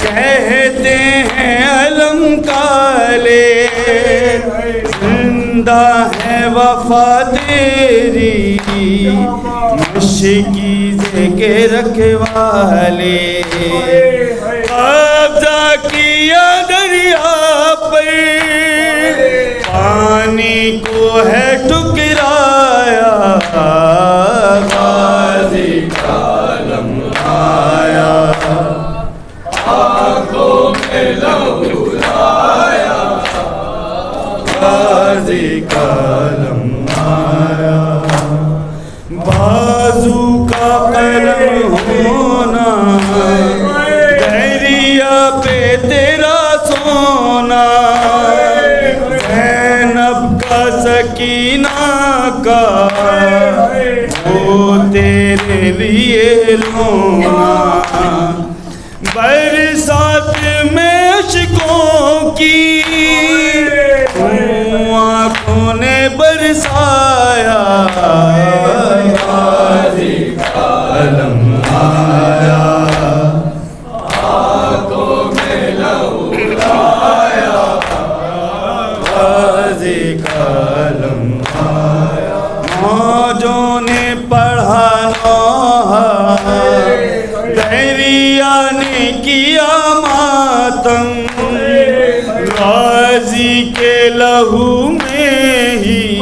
کہتے ہیں علم کالے، زندہ ہے وفا تیری مشکیزے کے رکھوالے، قبضہ کیا دریا پر پانی کو ہے ٹکرایا، غازی کا علم آیا، آنکھوں میں لہو لایا، غازی کا علم آیا، بازو کا قلم ہونا، دریا پہ تیرا سونا، زینب کا سکینہ کا وہ تیرے لیے لونا برسات میں عشقوں کی آنکھوں نے برسایا غازی کا علم آیا آنکھوں میں لہو لایا غازی کا علم آیا موجوں نے پڑھا نوحہ دریا نے کیا ماتم غازی کے لہو میں ہی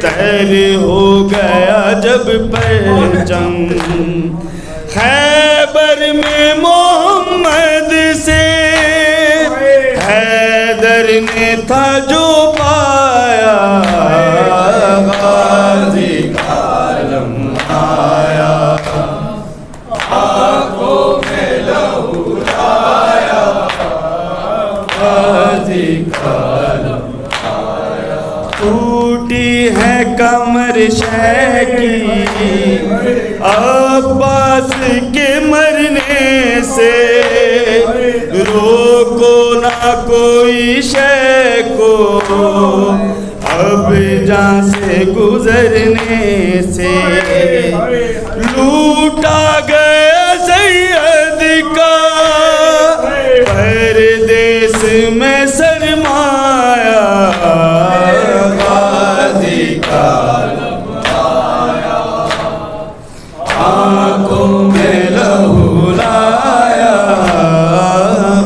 تیر ہو گیا جب پرچم خیبر میں محمد سے حیدر نے تھا جو پایا غازی کا علم آیا آنکھوں میں لہو لایا غازی کا علم آیا ٹوٹی ہے کمر شہ کی عباس کے مرنے سے روکو نہ کوئی شے کو اب جہاں سے گزرنے سے لوٹا گیا سید کا پردیس میں سرمایا غازی کا علم آیا آنکھوں میں لہو لایا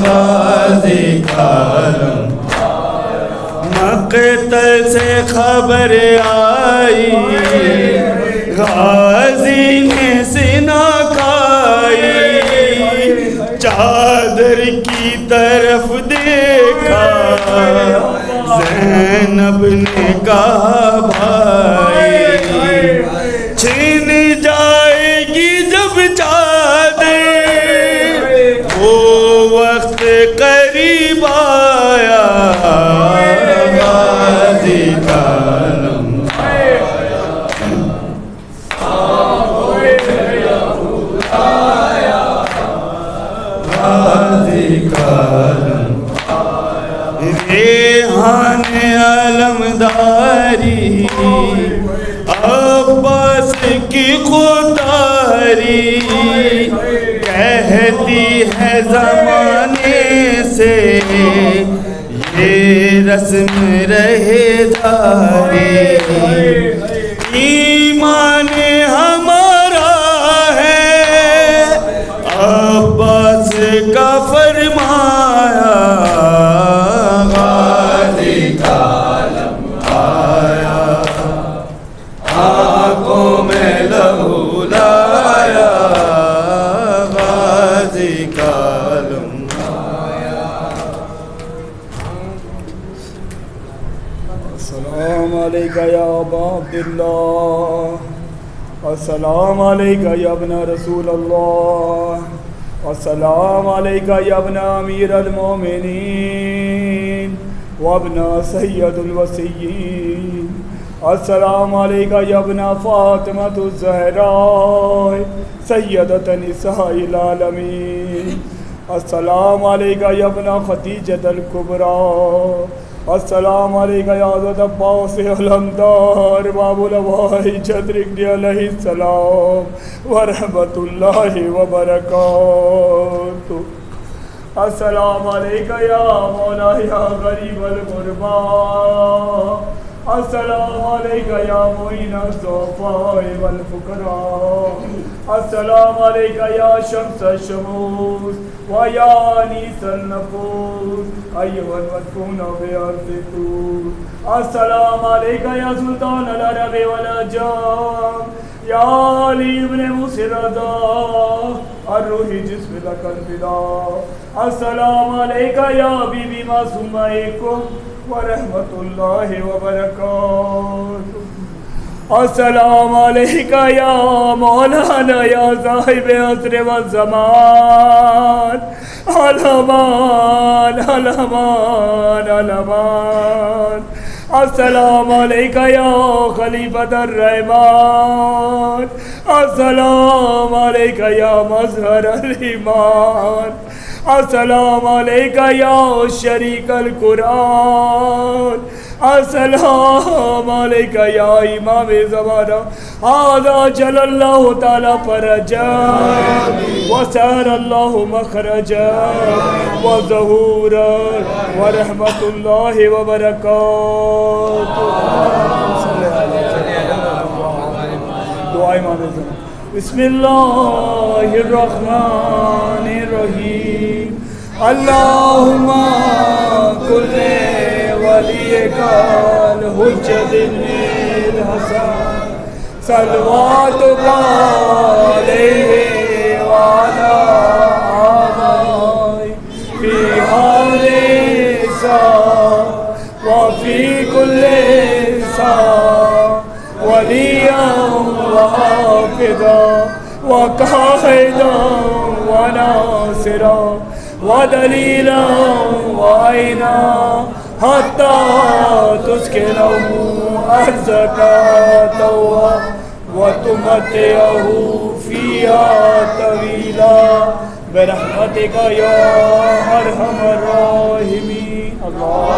غازی کا علم مقتل سے خبر آئی غازی نے سینہ کھائی چادر کی طرف دیکھا زینب نے کہا بھائی چھن جائے گی جب چادر وہ وقت قریب آیا غازی کا علم آیا غازی کا علم ریحان علمداری عباس کی خودداری کہتی ہے زمانے سے یہ رسم رہے جاری ایمان ہمارا ہے عباس کا فرمایا غازی کا علم آیا آنکھوں میں لہو لایا غازی کا علم آیا السلام علیکہ یا ابا عبداللہ السلام علیکہ یا ابن رسول اللہ السلام علیکہ یا ابن امیر المومنین وابن سید الوسیین السلام علیکہ یا ابن فاطمۃ الزہراء سیدۃ نساء العالمین السلام علیکہ یا ابن خدیجۃ الکبریٰ السلام علیکہ یا حضرت عباس علمدار باب الوائی چدرک علیہ السلام ورحمۃ اللہ وبرکاتہ السلام علیکہ یا مولا یا غریب الغربا السلام علیکہ یا معین الضعفاء والفقراء السلام علیکہ یا شمس الشموس و یا انیس النفوس ایہا المدفون بارض طور السلام علیکہ یا سلطان العرب والعجم یا علی ابن موسی رضا الروح جسم لک الفدا السلام علیکہ یا بیبی معصومہ ورحمۃ اللہ وبرکاتہ السلام علیکہ یا مولانا یا صاحب عصر والزمان علمان علمان علمان السلام علیکہ یا خلیفۃ الرحمن، السلام علیکہ یا مظہر الایمان، السلام علیکہ یا شریک القرآن، السلام علیکہ یا امام زمانہ، ھذا جل اللہ تعالی فرجا وسار اللہ مخرجا وظہورا ورحمۃ اللہ وبرکاتہ۔ دعا امام زمانہ۔ بسم اللہ الرحمن الرحیم، اللہم کل ولیک الحجۃ ابن الحسن صلواتک علیہ وعلی آبائہ فی ہذہ الساعۃ وفی کل ساعۃ ولیٰ وحافظا وقائدا وناصرا ودلیلا وعینا حتی تسکنہ ارضک طوعا وتمتعہ فیہا طویلا برحمتک یا ارحم الراحمین۔ اللہ